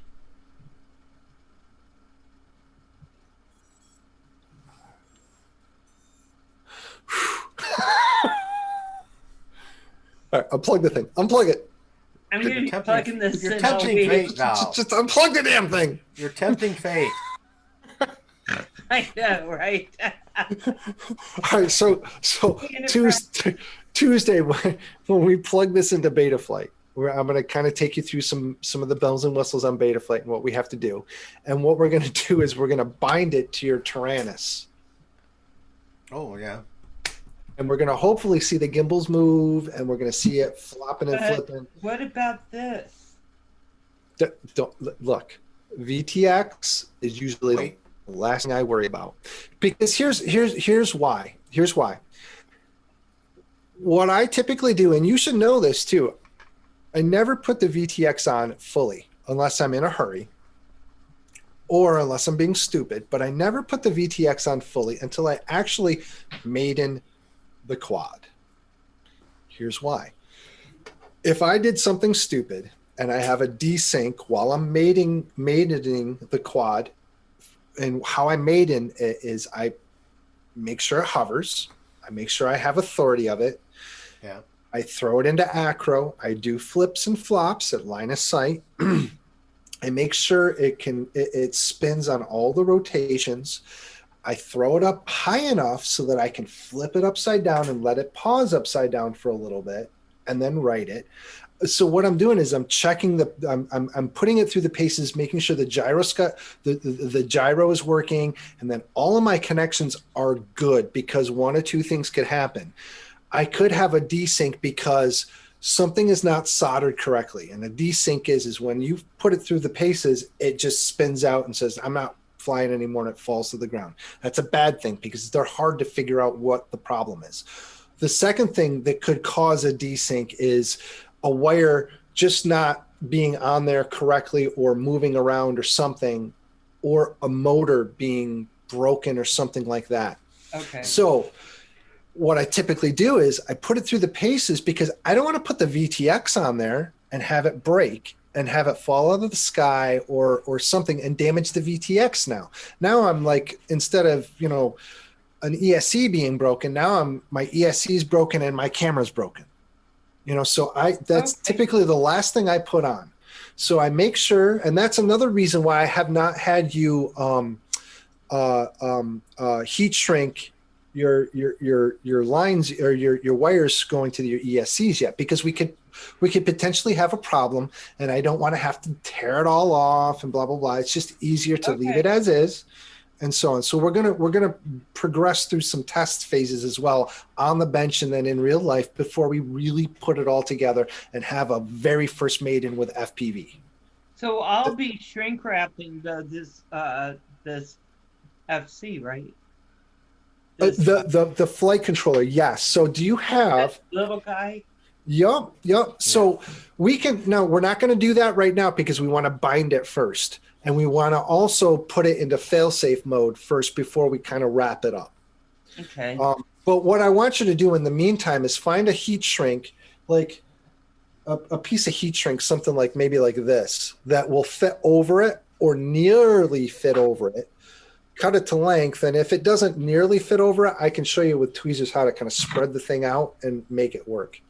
All right, unplug the thing. Unplug it. I'm going to be tempting- plugging this you're in tempting all week. fate, Val. Just unplug the damn thing. You're tempting fate. I know, right? All right, so Tuesday when we plug this into Betaflight, I'm going to kind of take you through some of the bells and whistles on Betaflight and what we have to do. And what we're going to do is we're going to bind it to your Tyrannus. Oh yeah. And we're going to hopefully see the gimbals move, and we're going to see it flopping and flipping. What about this? Don't look. VTX is usually the last thing I worry about, because here's why. Here's why. What I typically do, and you should know this too, I never put the VTX on fully unless I'm in a hurry or unless I'm being stupid, but I never put the VTX on fully until I actually maiden the quad. Here's why. If I did something stupid and I have a desync while I'm maidening the quad, and how I maiden it is I make sure it hovers. I make sure I have authority of it. Yeah. I throw it into acro. I do flips and flops at line of sight. I make sure it spins on all the rotations. I throw it up high enough so that I can flip it upside down and let it pause upside down for a little bit and then write it. So what I'm doing is I'm checking I'm putting it through the paces, making sure the the gyro is working, and then all of my connections are good, because one or two things could happen. I could have a desync because something is not soldered correctly, and a desync is when you put it through the paces, it just spins out and says, I'm not flying anymore, and it falls to the ground. That's a bad thing because they're hard to figure out what the problem is. The second thing that could cause a desync is a wire just not being on there correctly or moving around or something, or a motor being broken or something like that. Okay. So what I typically do is I put it through the paces, because I don't want to put the VTX on there and have it break and have it fall out of the sky or something and damage the VTX. Now I'm like, instead of, an ESC being broken, now my ESC is broken and my camera's broken. So that's typically the last thing I put on. So I make sure, and that's another reason why I have not had you heat shrink your lines or your wires going to your ESCs yet, because we could potentially have a problem, and I don't want to have to tear it all off and blah blah blah. It's just easier to leave it as is, and so on. So we're gonna progress through some test phases as well on the bench and then in real life before we really put it all together and have a very first maiden with FPV. So I'll be shrink wrapping this FC, right? The flight controller, yes. So do you have That little guy? Yep. So we're not going to do that right now because we want to bind it first. And we want to also put it into fail-safe mode first before we kind of wrap it up. Okay. But what I want you to do in the meantime is find a heat shrink, like a piece of heat shrink, something like maybe like this, that will fit over it or nearly fit over it. Cut it to length, and if it doesn't nearly fit over it, I can show you with tweezers how to kind of spread the thing out and make it work.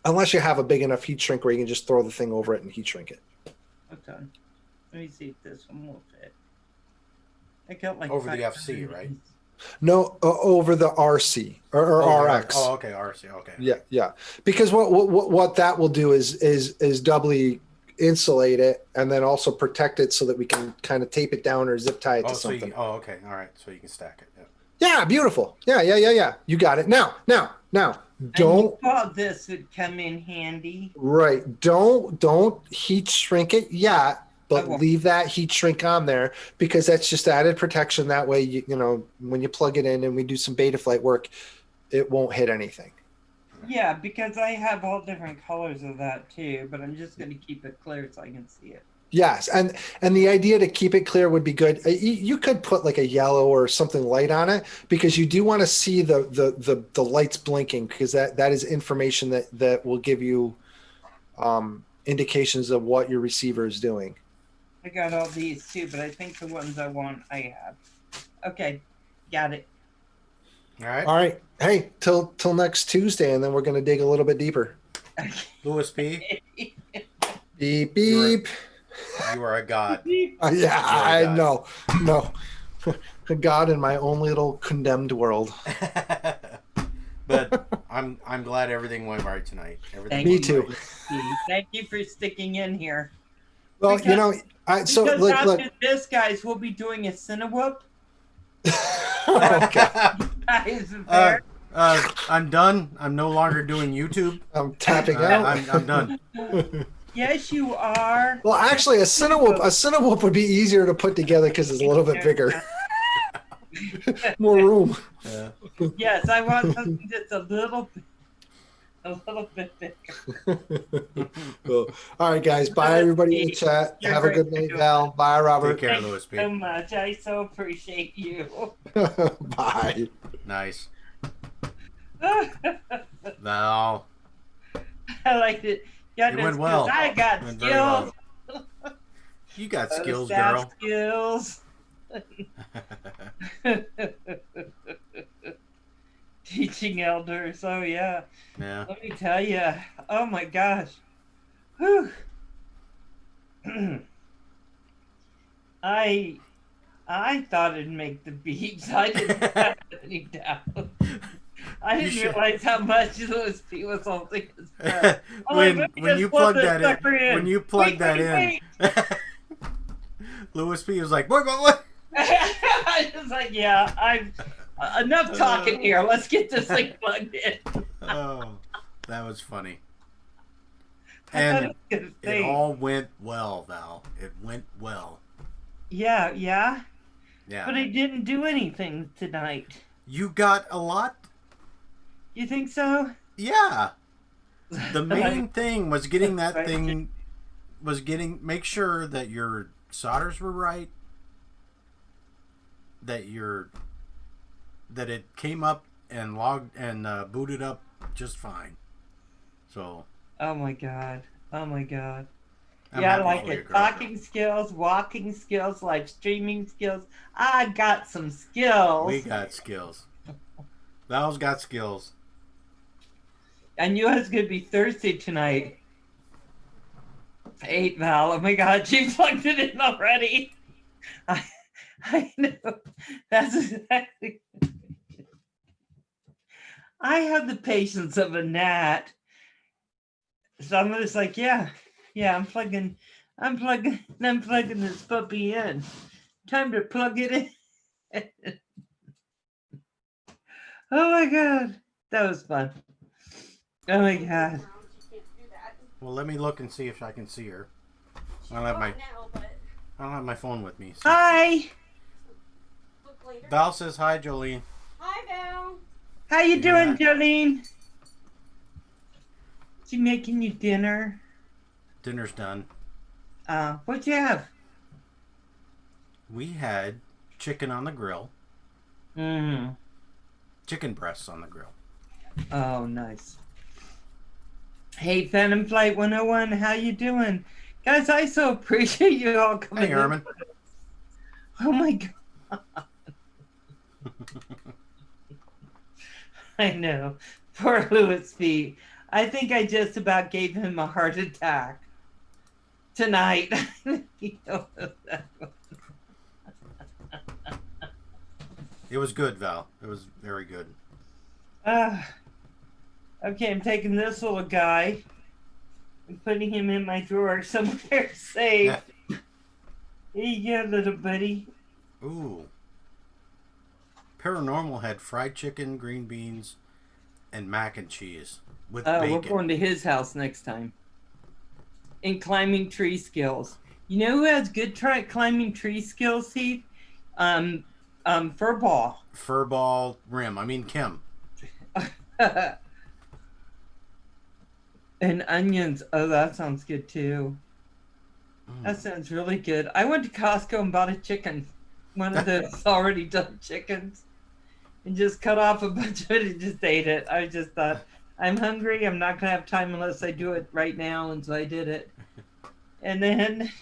Unless you have a big enough heat shrink where you can just throw the thing over it and heat shrink it. on. Let me see if this one will fit. I got like over the FC, right? No, over the RC or RX. Oh, okay, RC. Okay. Yeah. Because what that will do is doubly insulate it and then also protect it so that we can kind of tape it down or zip tie it to something. Okay, all right. So you can stack it. Yeah, beautiful. Yeah. You got it. Now, don't. This would come in handy. Right. Don't heat shrink it yet, but leave that heat shrink on there because that's just added protection. That way, you know, when you plug it in and we do some beta flight work, it won't hit anything. Yeah, because I have all different colors of that too, but I'm just going to keep it clear so I can see it. Yes, and the idea to keep it clear would be good. You could put like a yellow or something light on it because you do want to see the lights blinking because that is information that will give you indications of what your receiver is doing. I got all these too, but I think the ones I want I have. Okay, got it. All right. All right. Hey, till next Tuesday, and then we're going to dig a little bit deeper. Louis P. Beep beep. You are a god. Yeah, I know. No. A god in my own little condemned world. But I'm glad everything went right tonight. Me too. Right. Thank you for sticking in here. Well, because, you know, look. After this, guys, we'll be doing a Cinewhoop. Okay. Guys, I'm done. I'm no longer doing YouTube. I'm tapping out. I'm done. Yes, you are. Well, actually, a Cinewhoop would be easier to put together because it's a little bit bigger. More room. Yeah. Yes, I want something that's a little bit bigger. Cool. All right, guys. Bye, everybody in the chat. Have a good night, Val. Bye, Robert. Take care, Louis P. Thank you so much. I so appreciate you. Bye. Nice. Val. I liked it. It went well. I got skills. Well. You got skills, girl. Skills. Teaching elders. Oh yeah. Yeah. Let me tell you. Oh my gosh. Whew. I thought it'd make the beats. I didn't have any doubt. I didn't realize how much Louis P was holding his breath. when you plug that in, Louis P was like, what? I was like, yeah, I'm enough talking here. Let's get this thing plugged in. Oh, that was funny. And it all went well, Val. It went well. Yeah. Yeah. But I didn't do anything tonight. You got a lot. You think so? Yeah. The main thing was getting that thing, make sure that your solders were right, that it came up and logged and booted up just fine. So. Oh my god. I'm Yeah, I like it. Talking skills, walking skills, live streaming skills. I got some skills. We got skills. Val's got skills. I knew I was going to be thirsty tonight. 8, Val. Oh my god, you plugged it in already. I know. That's exactly. I have the patience of a gnat. So I'm just like, yeah, I'm plugging this puppy in. Time to plug it in. Oh my god. That was fun. Oh my god. Well, let me look and see if I can see her. I don't have my phone with me. So. Hi. Val says hi, Jolene. Hi, Val. How you doing, Jolene? She making you dinner? Dinner's done. What'd you have? We had chicken on the grill. Chicken breasts on the grill. Oh, nice. Hey, Phantom Flight 101, how you doing? Guys, I so appreciate you all coming Hey, Herman. Oh my god. I know. Poor Louis P. I think I just about gave him a heart attack. tonight. It was good, Val. It was very good. Okay, I'm taking this little guy and putting him in my drawer somewhere safe. Here you go, little buddy. Ooh. Paranormal had fried chicken, green beans, and mac and cheese with bacon. We're going to his house next time. And climbing tree skills. You know who has good climbing tree skills, Heath? Furball. Furball Rim. I mean Kim. And onions. Oh, that sounds good too. That sounds really good. I went to Costco and bought a chicken. One of those already done chickens. And just cut off a bunch of it and just ate it. I just thought, I'm hungry. I'm not going to have time unless I do it right now. And so I did it. And then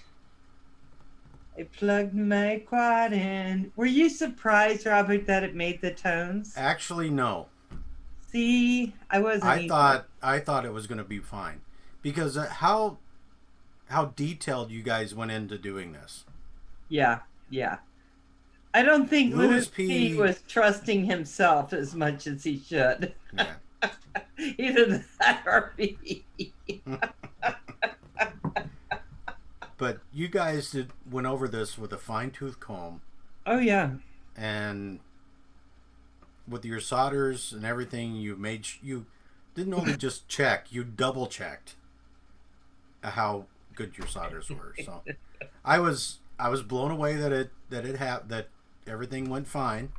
I plugged my quad in. Were you surprised, Robert, that it made the tones? Actually, no. See, I wasn't. I thought it was going to be fine, because how detailed you guys went into doing this. Yeah. I don't think Louis P was trusting himself as much as he should. Yeah. Either that or me. But you guys went over this with a fine-tooth comb. Oh yeah. And with your solders and everything, you didn't only just check, you double checked how good your solders were. So I was blown away that everything went fine.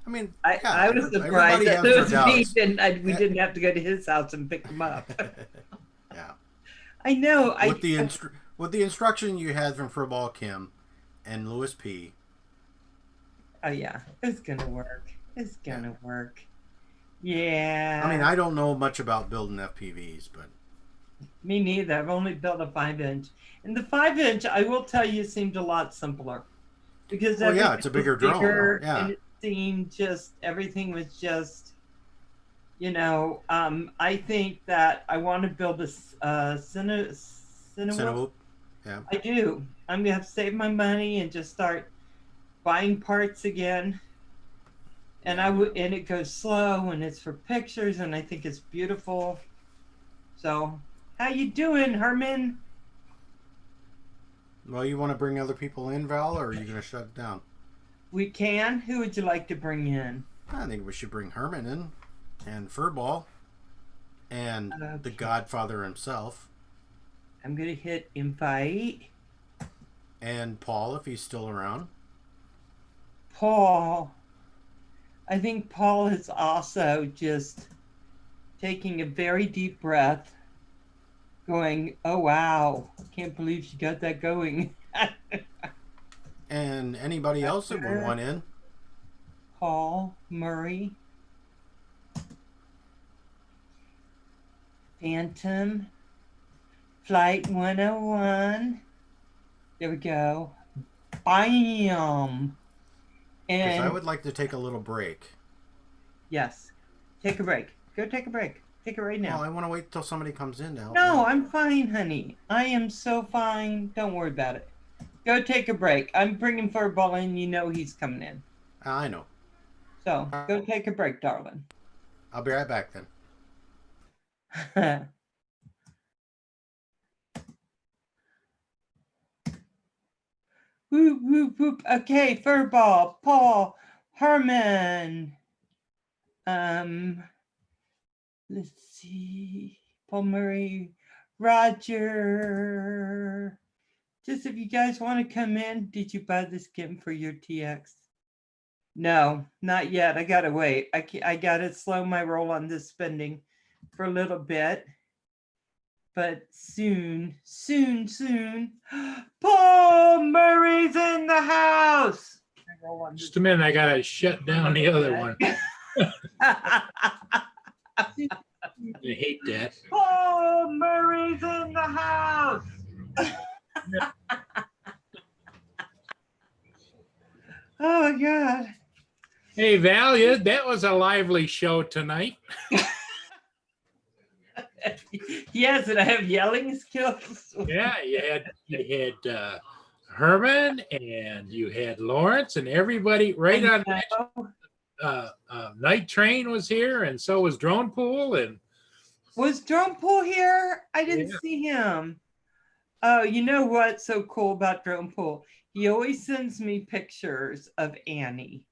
I mean, I was surprised that we didn't have to go to his house and pick him up. Yeah. I know. With the instruction you had from Furball Kim and Louis P. Oh yeah, it's gonna work. It's gonna work. Yeah. I mean, I don't know much about building FPVs, but me neither. I've only built a 5-inch, and the 5-inch, I will tell you, seemed a lot simpler because it's a bigger drone. Yeah, and it seemed everything was just, I think that I want to build a Cinewhoop. Yeah, I do. I'm gonna have to save my money and just start buying parts again. And and it goes slow, and it's for pictures, and I think it's beautiful. So, how you doing, Herman? Well, you want to bring other people in, Val, or are you going to shut it down? We can. Who would you like to bring in? I think we should bring Herman in, and Furball, and the Godfather himself. I'm going to hit invite. And Paul, if he's still around. Paul. I think Paul is also just taking a very deep breath, going, oh, wow, can't believe she got that going. And anybody else that would want in? Paul Murray. Phantom. Flight 101. There we go. Bam. Because I would like to take a little break. Yes. Take a break. Go take a break. Take it right now. Well, I want to wait till somebody comes in to help. No, I'm fine, honey. I am so fine. Don't worry about it. Go take a break. I'm bringing Furball in. You know he's coming in. I know. So, go take a break, darling. I'll be right back then. Whoop, whoop, whoop. Okay, Furball, Paul, Herman. Let's see. Paul Murray, Roger. Just if you guys want to come in, did you buy the skin for your TX? No, not yet. I gotta wait. I gotta slow my roll on this spending for a little bit. But soon. Paul Murray's in the house. Just a minute, I gotta shut down the other one. I hate that. Paul Murray's in the house. Oh my God. Hey, Val, that was a lively show tonight. Yes, and I have yelling skills. Yeah, you had Herman and you had Lawrence and everybody right on. Night Train was here, and so was Drone Pool. And was Drone Pool here? I didn't Yeah. see him. Oh, you know what's so cool about Drone Pool? He always sends me pictures of Annie.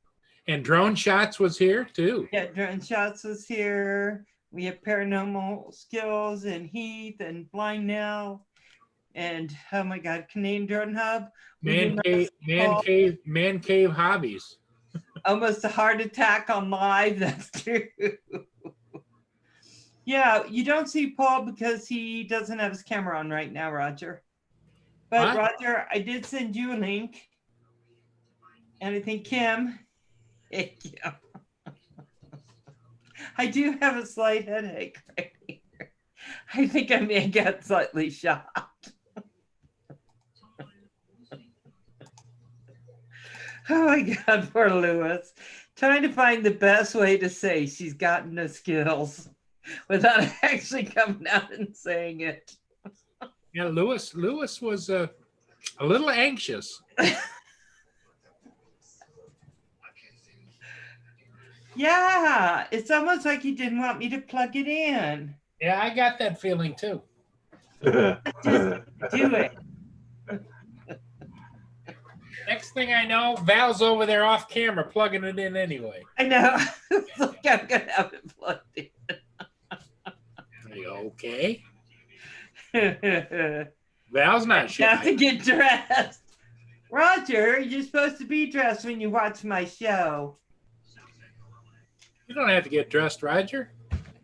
And Drone Shots was here too. Yeah, Drone Shots was here. We have Paranormal Skills and Heath and Blind Now. And oh my God, Canadian Drone Hub. Man Cave Hobbies. Almost a heart attack on live. That's true. Yeah, you don't see Paul because he doesn't have his camera on right now, Roger. But What? Roger, I did send you a link. And I think Kim. Thank you. I do have a slight headache right here. I think I may get slightly shocked. Oh my God, poor Louis. Trying to find the best way to say she's gotten the skills without actually coming out and saying it. Yeah, Louis was a little anxious. Yeah, it's almost like he didn't want me to plug it in. Yeah, I got that feeling too. Just do it. Next thing I know, Val's over there off camera plugging it in anyway. I know. It's like I'm going to have it plugged in. Are you okay? Have Val's not to shy. get dressed. Roger, you're supposed to be dressed when you watch my show. You don't have to get dressed, Roger.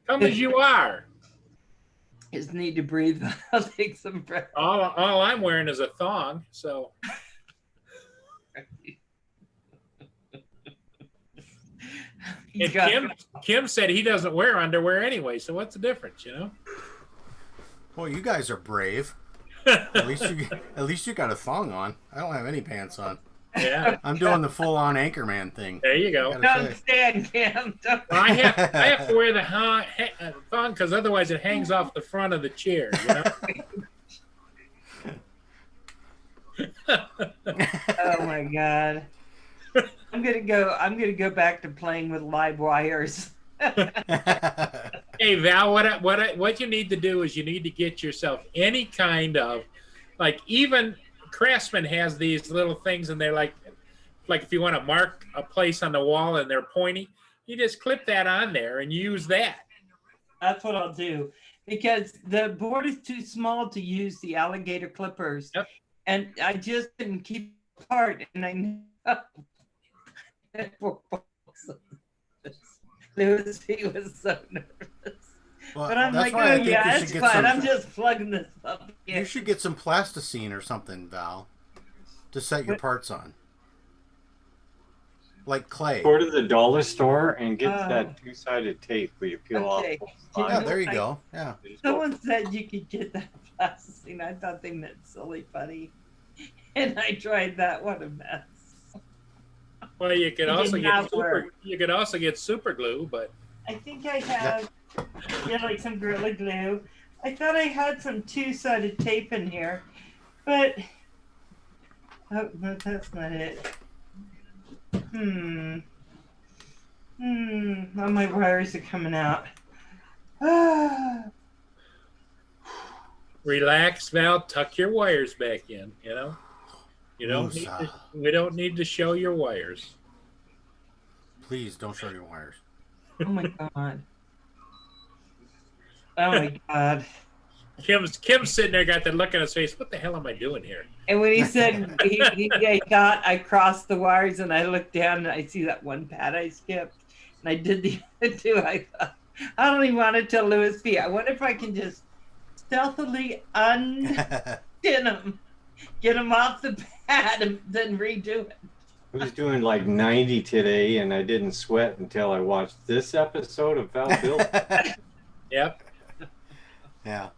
Come as you are. Just need to breathe. I'll take some breath. All I'm wearing is a thong, so. And Kim said he doesn't wear underwear anyway, so what's the difference, you know? Well, you guys are brave. At least you got a thong on. I don't have any pants on. Yeah. I'm doing the full-on Anchorman thing. There you go. Don't stand, Kim. Don't. I have to wear the thong because otherwise it hangs off the front of the chair, you know? Oh my God. I'm gonna go back to playing with live wires. Hey Val, what you need to do is you need to get yourself any kind of, like, even Craftsman has these little things and they're like if you want to mark a place on the wall and they're pointy, you just clip that on there and use that. That's what I'll do because the board is too small to use the alligator clippers. Yep. And I just didn't keep it apart and I know. Louis P was so nervous. Well, But I'm that's like, why I oh think yeah, you should it's get fine. some. I'm just plugging this up again. You should get some plasticine or something, Val, to set your parts on, like clay. Go to the dollar store and get Oh. that two-sided tape where you peel Okay. off. Can Yeah, you- there you go. Yeah. Someone said you could get that plasticine. I thought they meant silly funny. And I tried that. What a mess. Well, you could It also did get not work. super glue, but I think I have like some Gorilla Glue. I thought I had some two-sided tape in here, but oh no, that's not it. All my wires are coming out. relax, Val. Tuck your wires back in. You know, we don't need to show your wires. Please don't show your wires. Oh my God. Oh my God. Kim's sitting there, got that look on his face. What the hell am I doing here? And when he said I thought I crossed the wires and I looked down and I see that one pad I skipped and I did the other two, I thought, I don't even want to tell Louis P. I wonder if I can just stealthily undin him, get him off the pad and then redo it. I was doing like 90 today, and I didn't sweat until I watched this episode of Val Bill. Yep. Yeah.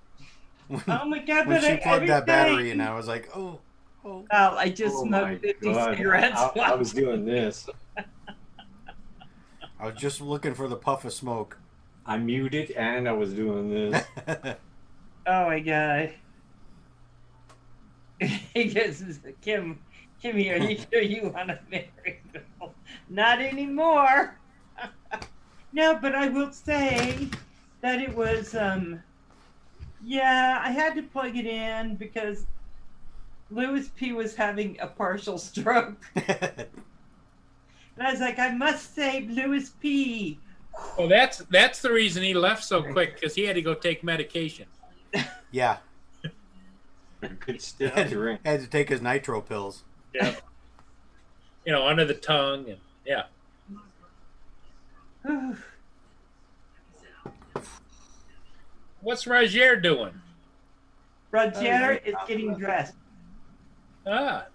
Oh my God, When but she I, plugged that battery everything- in, I was like, oh. Well, I just Oh my smoked 50 God. cigarettes. I was doing this. I was just looking for the puff of smoke. I muted and I was doing this. Oh my god. He goes, Kim here, are you sure you want to marry Bill? Not anymore. No, but I will say that it was, yeah, I had to plug it in because Louis P was having a partial stroke. And I was like, I must save Louis P. Well, that's the reason he left so quick, because he had to go take medication. Yeah. Good stiff drink. Had to take his nitro pills. Yeah. You know, under the tongue, and yeah. What's ROJo doing? ROJo is getting dressed. Ah,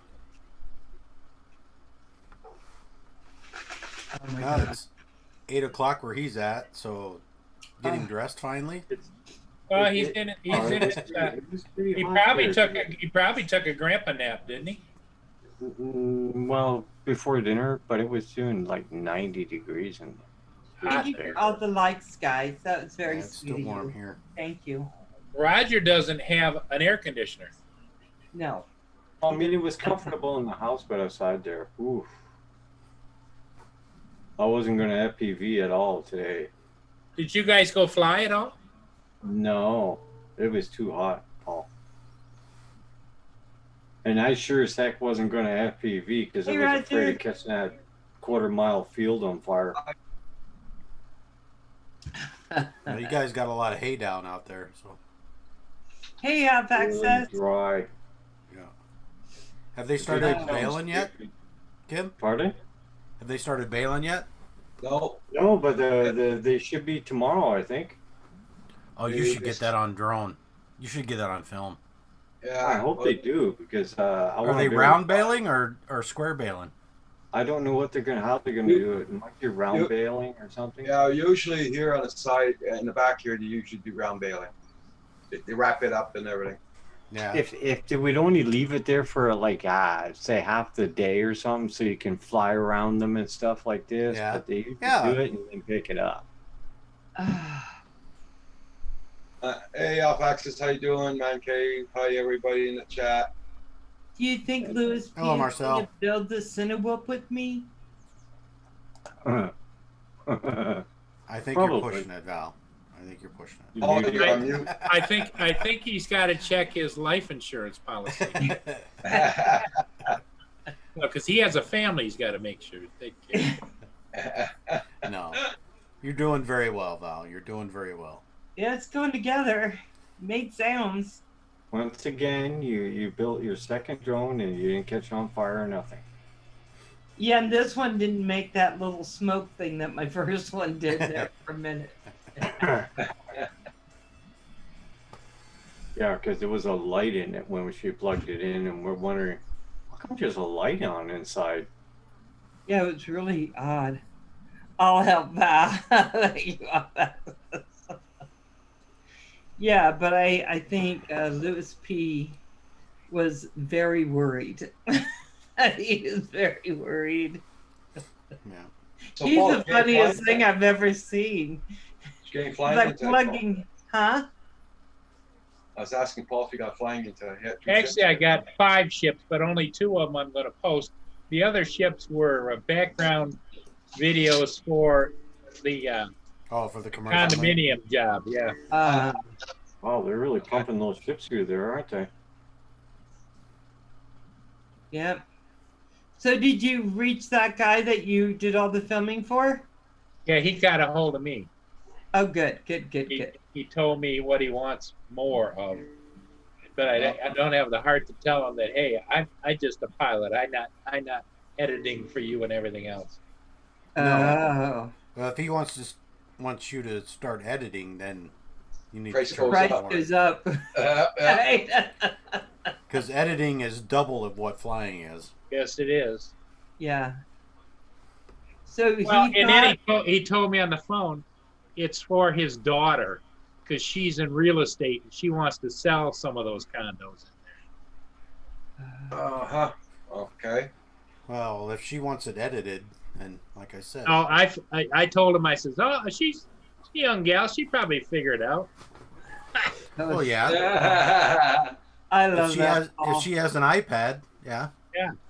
Oh my Now god. it's 8 o'clock where he's at, so getting dressed finally. well, he's in it. He's in it. He probably took a grandpa nap, didn't he? Well, before dinner, but it was soon like 90 degrees and Thank you for all the likes, guys. That was very Yeah, it's sweet still of warm you. here. Thank you. ROJo doesn't have an air conditioner. No. I mean, it was comfortable in the house, but outside there, oof. I wasn't going to FPV at all today. Did you guys go fly at all? No, it was too hot, Paul. And I sure as heck wasn't going to FPV because I Hey, was afraid Roger. of catching that quarter-mile field on fire. Well, you guys got a lot of hay down out there, so Hey, have Really access. dry. yeah. Have they started Yeah. bailing yet, Kim? Pardon? Have they started bailing yet? No, No, but they should be tomorrow, I think. Oh, you should get that on drone. You should get that on film. yeah. I hope they do because I Are want they to round bailing or square bailing? I don't know what how they're gonna do it. It might be round You- bailing or something. Yeah, usually here on the side, in the back here, they usually do round bailing. They wrap it up and everything. Yeah. If they would only leave it there for like say half the day or something, so you can fly around them and stuff like this. Yeah. But they usually Yeah. do it and then pick it up. Hey, Alphaxis, how you doing? Man Cave, hi everybody in the chat. Do you think Louis P Hello, is Marcel. going to build the Cinewhoop with me? I think Probably. you're pushing it, Val. I think you're pushing it. Oh, you're on mute. I think he's got to check his life insurance policy. Because he has a family, he's got to make sure to take care. No. You're doing very well, Val. You're doing very well. Yeah, it's going together. Made sounds. Once again, you built your second drone and you didn't catch on fire or nothing. Yeah, and this one didn't make that little smoke thing that my first one did there for a minute. Yeah, because there was a light in it when she plugged it in, and we're wondering, how come there's a light on inside? Yeah, it was really odd. I'll help Val. Yeah, but I think Louis P was very worried. He is very worried. Yeah. So, He's Paul, the you getting funniest flying- thing I've ever seen. you getting He's flying like into plugging, huh? I was asking Paul if you got flying into hit. Actually, I got 5 ships, but only 2 of them I'm going to post. The other ships were background videos for the Oh, for the commercial. condominium job. Yeah. Wow, they're really pumping those ships through there, aren't they? Yep. So did you reach that guy that you did all the filming for? Yeah, he got a hold of me. Oh, good. Good. He told me what he wants more of. But I don't have the heart to tell him that, hey, I'm just a pilot. I'm not editing for you and everything else. Oh. Well, if he wants you to start editing, then you need Price to goes charge Price more. goes up. Right? Because editing is double of what flying is. Yes, it is. Yeah. So Well, he and thought, then he told me on the phone it's for his daughter because she's in real estate and she wants to sell some of those condos. Uh-huh. Okay. Well, if she wants it edited, and like I said, Oh, I told him, I says, oh, Young gal, she probably figured it out. Oh yeah. I If love she that. has Paul. if she has an iPad, yeah.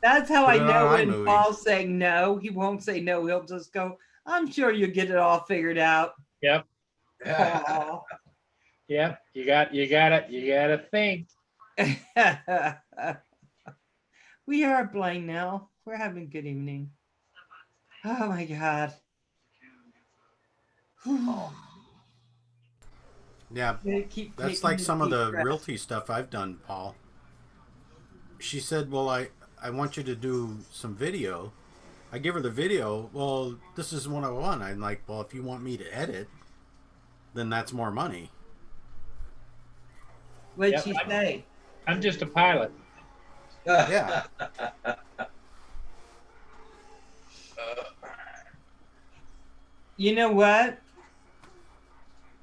That's how Put I it on know when iMovie. Paul's saying no. He won't say no. He'll just go, I'm sure you'll get it all figured out. Yep. Paul. Yep. You gotta think. We are blind now. We're having a good evening. Oh my God. Yeah. They keep That's making like me some of deep the breaths. realty stuff I've done, Paul. She said, "Well, I want you to do some video." I give her the video. Well, this is what I want. I'm like, "Well, if you want me to edit, then that's more money." What'd Yep. she say? I'm just a pilot. Yeah. You know what?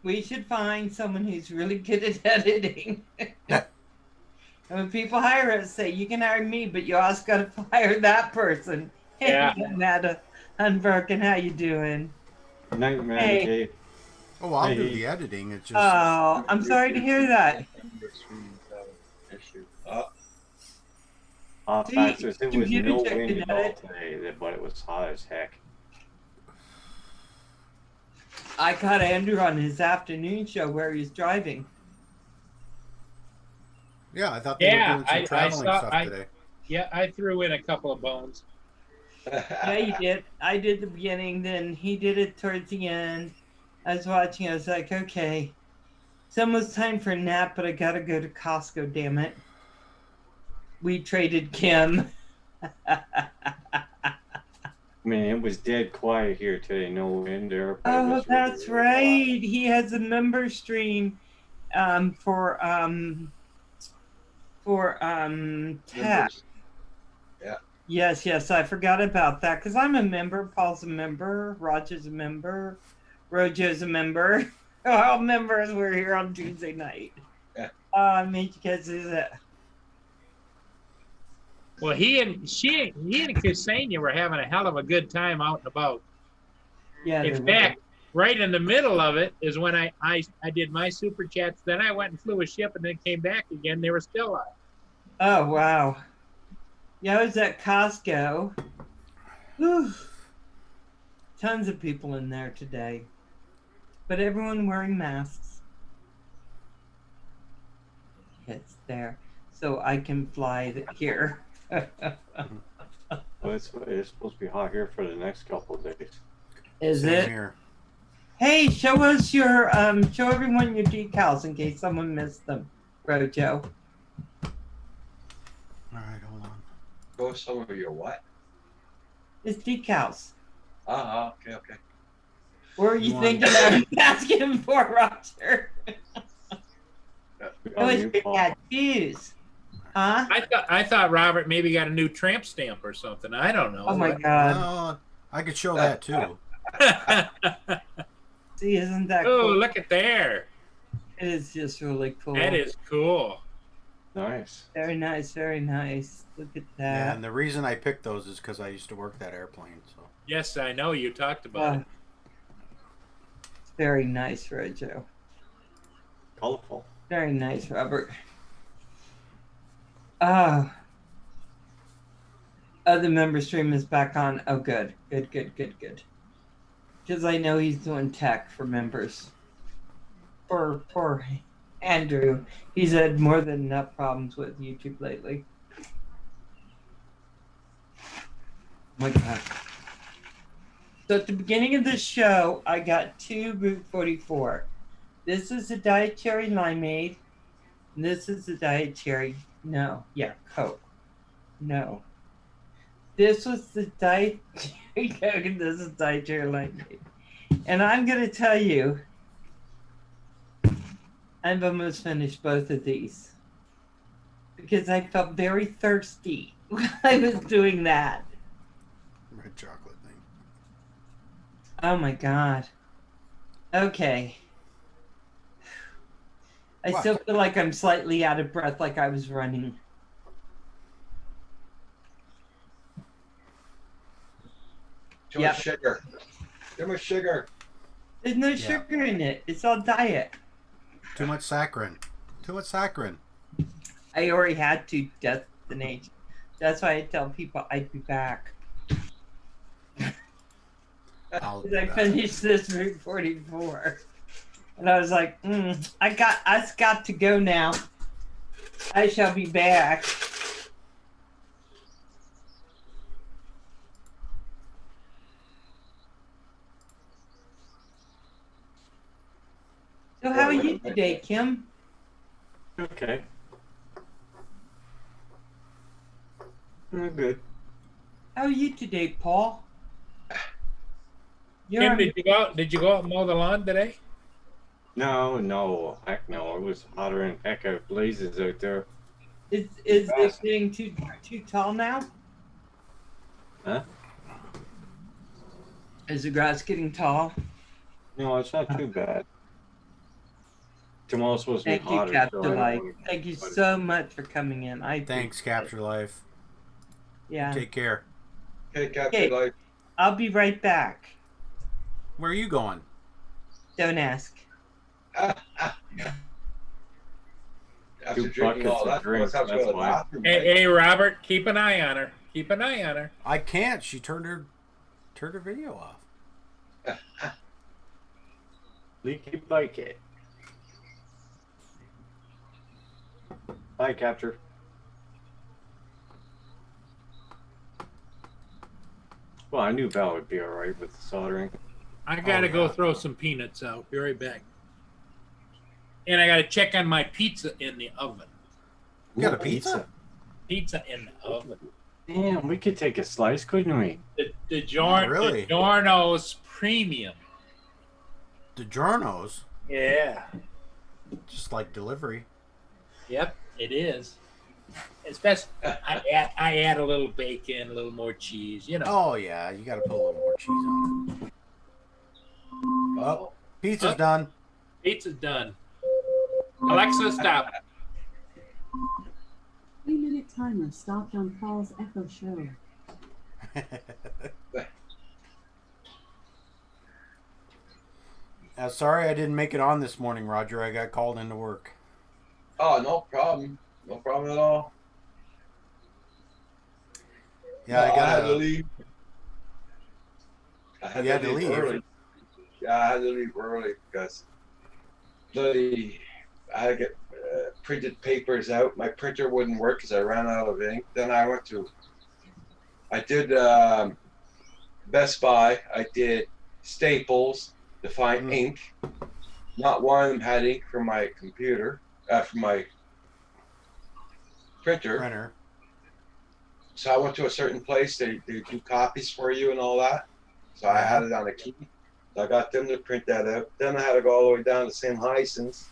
We should find someone who's really good at editing. And when people hire us, say, you can hire me, but you also got to hire that person. Yeah. Hey, Nada Unbroken, how you doing? Night, man. Hey. Hey. Oh, I'll do Hey. the editing. It's just Oh, I'm sorry to hear that. Issue. See, Fasters, it was computer no check wind can at all edit. today, but it was hot as heck. I caught Andrew on his afternoon show where he's driving. yeah. I thought they Yeah, were doing some I traveling saw- stuff I- today. Yeah, I threw in a couple of bones. Yeah, you did. I did the beginning, then he did it towards the end. I was watching, I was like, okay. It's almost time for a nap, but I gotta go to Costco, damn it. We traded Kim. I mean, it was dead quiet here today. No wind there. But it Oh, was really, that's really right. He has a member stream for tech. Members. Yes, I forgot about that because I'm a member. Paul's a member. ROJo's a member. ROJo's a member. We're all members. We're here on Tuesday night. Yeah. I made you guys do that. Well, he and Kusenia were having a hell of a good time out and about. Yeah. In fact, right in the middle of it is when I did my super chats. Then I went and flew a ship and then came back again. They were still on. Oh, wow. Yeah, I was at Costco. Whew. Tons of people in there today. But everyone wearing masks. It's there. So I can fly here. Well, it's supposed to be hot here for the next couple of days. Is Same it? here. Hey, show us your show everyone your decals in case someone missed them, ROJo. All right, hold on. Go some of your what? It's decals. Okay. What were you One. thinking of asking for, Roger? Oh, It you, was Paul. tattoos. Huh? I thought Robert maybe got a new tramp stamp or something. I don't know. Oh my god. No, I could show that too. See, isn't that Oh, cool? look at there. It is just really cool. That is cool. Nice. Very nice, very nice. Look at Yeah, that. and the reason I picked those is because I used to work that airplane. So Yes, I know you talked about it. It's very nice, ROJo. Colorful. Very nice, Robert. Oh. Oh, the member stream is back on. Oh, good. Good. Because I know he's doing tech for members. Poor Andrew. He's had more than enough problems with YouTube lately. Oh my God. So at the beginning of the show, I got two Route 44. This is a Diet Cherry Limeade. And this is a Diet Cherry. No. Yeah, Coke. No. This was the Diet Cherry Coke, and this is Diet Cherry Limeade. And I'm going to tell you, I've almost finished both of these. Because I felt very thirsty when I was doing that. red chocolate thing. Oh my God. Okay. I What? still feel like I'm slightly out of breath, like I was running. Too much sugar. Too much sugar. There's no sugar in it. It's all diet. Too much saccharin. Too much saccharin. I already had two destinations. That's why I tell people I'd be back. I'll I finished this Route 44. And I was like, I got to go now. I shall be back. So how are you today, Kim? Okay. I'm good. How are you today, Paul? You're Kim, on- did you go out and mow the lawn today? No, heck no. It was hotter than heck out blazes out there. Is it getting too tall now? Huh? Is the grass getting tall? No, it's not too bad. Tomorrow's supposed to be Thank you, hotter. Capture so I Life. don't- Thank you so much for coming in. Thanks, Capture Life. Yeah. Take care. Okay, Capture Okay. Life. I'll be right back. Where are you going? Don't ask. After Two drinking all buckets of that, drinks, must have to go that's to the why. bathroom. Hey, Robert, keep an eye on her. Keep an eye on her. I can't. She turned her video off. Leaky bucket. Bye, Capture. Well, I knew Val would be all right with the soldering. I gotta Oh, go yeah. throw some peanuts out. Be right back. And I gotta check on my pizza in the oven. You got a pizza? Pizza in the oven. Damn, we could take a slice, couldn't we? The really? Giorno's premium. DiGiorno's, Yeah. just like delivery. Yep, it is. Especially, I add a little bacon, a little more cheese. You know. Oh yeah, you got to put a little more cheese on it. Oh, pizza's Oh. done. Pizza's done. Alexa, stop. 3-minute timer stopped on Paul's Echo Show. Sorry I didn't make it on this morning, Roger. I got called into work. Oh, no problem. No problem at all. Yeah, No, I I had to got leave. I had You to had to leave leave. early. Yeah, I had to leave early because I had to get printed papers out. My printer wouldn't work because I ran out of ink. Then I did Best Buy. I did Staples to find ink. Not one of them had ink for my computer, for my printer. printer. So I went to a certain place. They do copies for you and all that. So I had it on a key. So I got them to print that out. Then I had to go all the way down to St. Hyacinth's,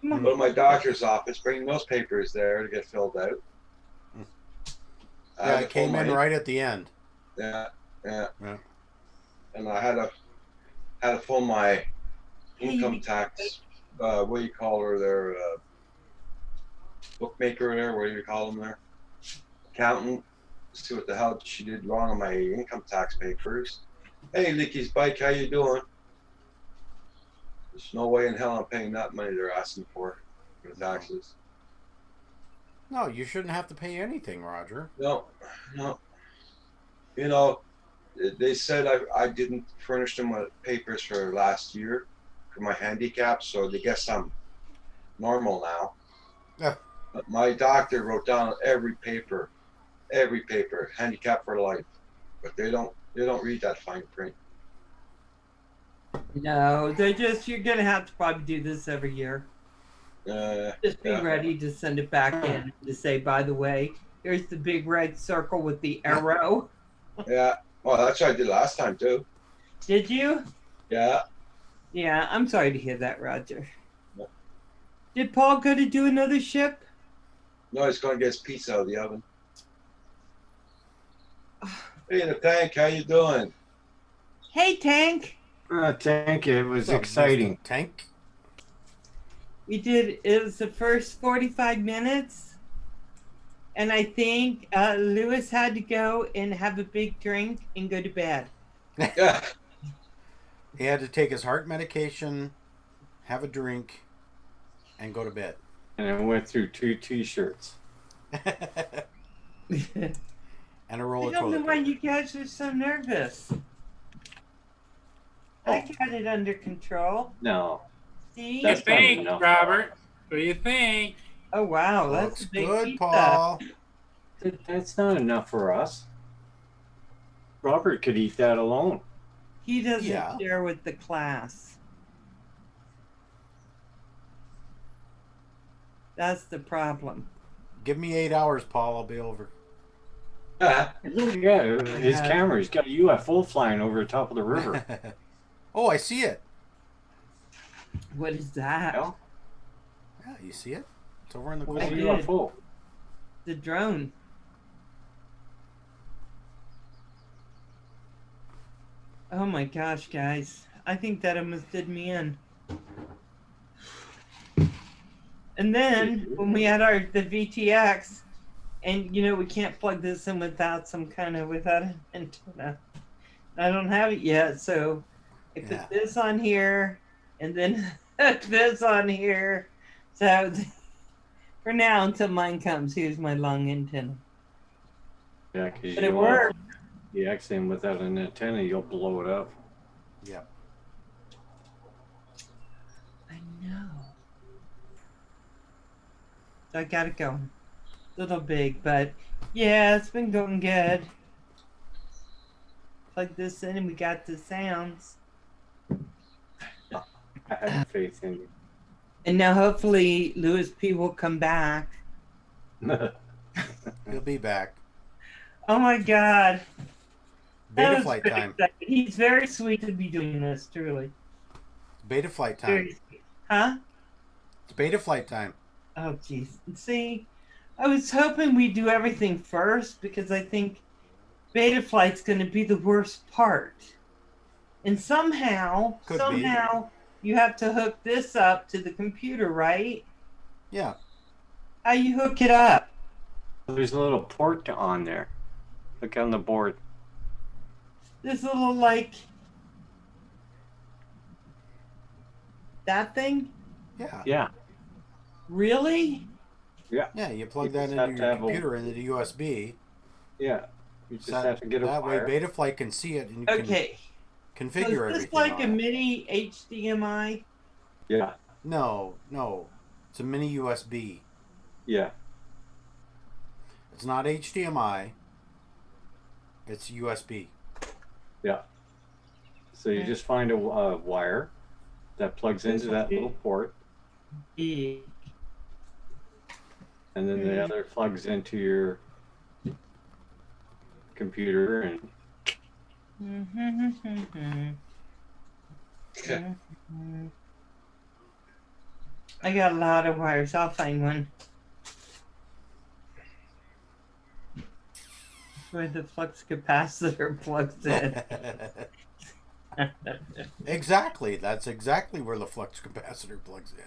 go to my doctor's office, bring those papers there to get filled out. Yeah, it came in right at the end. Yeah. Yeah. And I had to fill my income tax. What do you call her there? Bookmaker there. What do you call them there? Accountant. See what the hell she did wrong on my income tax papers. Hey, Licky's bike, how you doing? There's no way in hell I'm paying that money they're asking for the taxes. No, you shouldn't have to pay anything, Roger. No. You know, they said I didn't furnish them with papers for last year for my handicap, so they guess I'm normal now. Yeah. But my doctor wrote down every paper, handicap for life. But they don't read that fine print. No, you're gonna have to probably do this every year. Just be Yeah. ready to send it back in to say, by the way, here's the big red circle with the arrow. Yeah. Well, that's what I did last time too. Did you? Yeah. Yeah, I'm sorry to hear that, Roger. Yeah. Did Paul go to do another ship? No, he's going to get his pizza out of the oven. Hey, the tank, how you doing? Hey, Tank. Thank you. It was What's up, exciting. Mr. Tank. It was the first 45 minutes. And I think Louis had to go and have a big drink and go to bed. Yeah. He had to take his heart medication, have a drink, and go to bed. And I went through 2 T-shirts. And a roll I of don't know toilet why paper. you guys are so nervous. I got it under control. No, See? What do you That's not think, enough. Robert? What do you think? Oh wow, that's Looks a big good, pizza. Paul. that's not enough for us. Robert could eat that alone. He doesn't Yeah. share with the class. That's the problem. Give me 8 hours, Paul. I'll be over. Yeah, his camera. He's got a UFO flying over the top of the river. Oh, I see it. What is that? Yeah. Yeah, you see it? It's over in the What's a corner. did. UFO? The drone. Oh my gosh, guys. I think that almost did me in. And then when we had the VTX, and you know we can't plug this in without an antenna. I don't have it yet, so I put Yeah. this on here, and then this on here. So for now, until mine comes, here's my long antenna. Yeah, because But it worked. The X-in without an antenna, you'll blow it up. Yeah. I know. So I got it going. Little big, but yeah, it's been going good. Plug this in and we got the sounds. I have faith in And now hopefully Louis P will come back. you. He'll be back. Oh my God. That Beta was flight very time. exciting. He's very sweet to be doing this, truly. Beta flight time. Very sweet. Huh? It's beta flight time. Oh, jeez. See, I was hoping we'd do everything first because I think beta flight's going to be the worst part. And somehow, Could be. you have to hook this up to the computer, right? Yeah. How you hook it up? There's a little port on there. Look on the board. This little, like, that thing? Yeah. Yeah. Really? Yeah, you plug You that just into have to your have a- computer into the USB. Yeah. You just That, have to get a that way wire. beta flight can see it and you Okay. can So configure is everything. this like on a it. mini HDMI? Yeah. No. It's a mini USB. Yeah. It's not HDMI. It's USB. Yeah. So you Okay. just find a wire that plugs into that little port, Big. and then the other plugs into your computer, and I got a lot of wires. I'll find one. Where the flux capacitor plugs in. Exactly. That's exactly where the flux capacitor plugs in.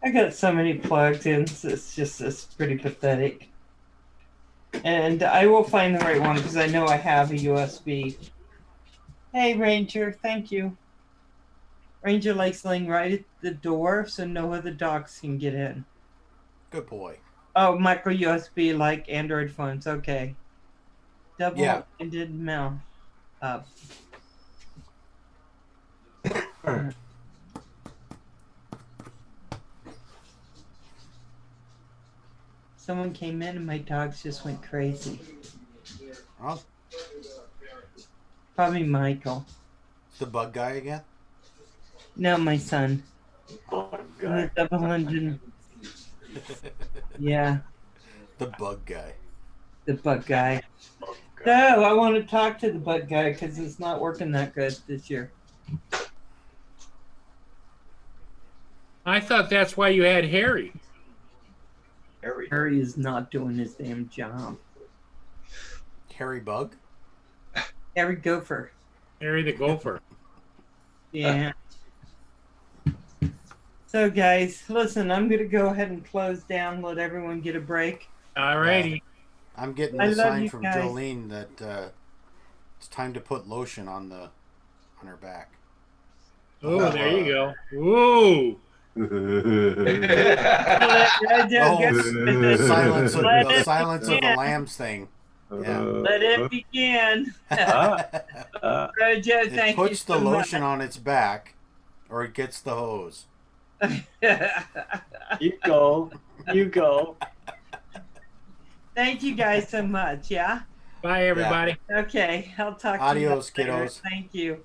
I got so many plugs in. It's pretty pathetic. And I will find the right one because I know I have a USB. Hey, Ranger, thank you. Ranger likes laying right at the door so no other dogs can get in. Good boy. Oh, micro USB like Android phones. Okay. Double-ended mouth up. Someone came in and my dogs just went crazy. Oh, Probably Michael. the bug guy again? No, my son. oh, The God. double-ended. Yeah, The bug guy. the bug guy. Oh, God. No, I want to talk to the bug guy because it's not working that good this year. I thought that's why you had Harry. Harry is not doing his damn job. Harry Bug? Harry Gopher. Harry the gopher. Yeah. So, guys, listen, I'm going to go ahead and close down, let everyone get a break. All righty. I'm getting I the love sign you from guys. Jolene that it's time to put lotion on her back. Oh, there you go. Ooh. Let ROJo go with it. Silence of, Let the it silence of the begin. lambs thing. Yeah. Let it begin. ROJo, It thank you puts the so much. lotion on its back, or it gets the hose. You go. You go. Thank you guys so much. Yeah. Bye, everybody. Okay. I'll talk to you Adios, guys later. kiddos. Thank you.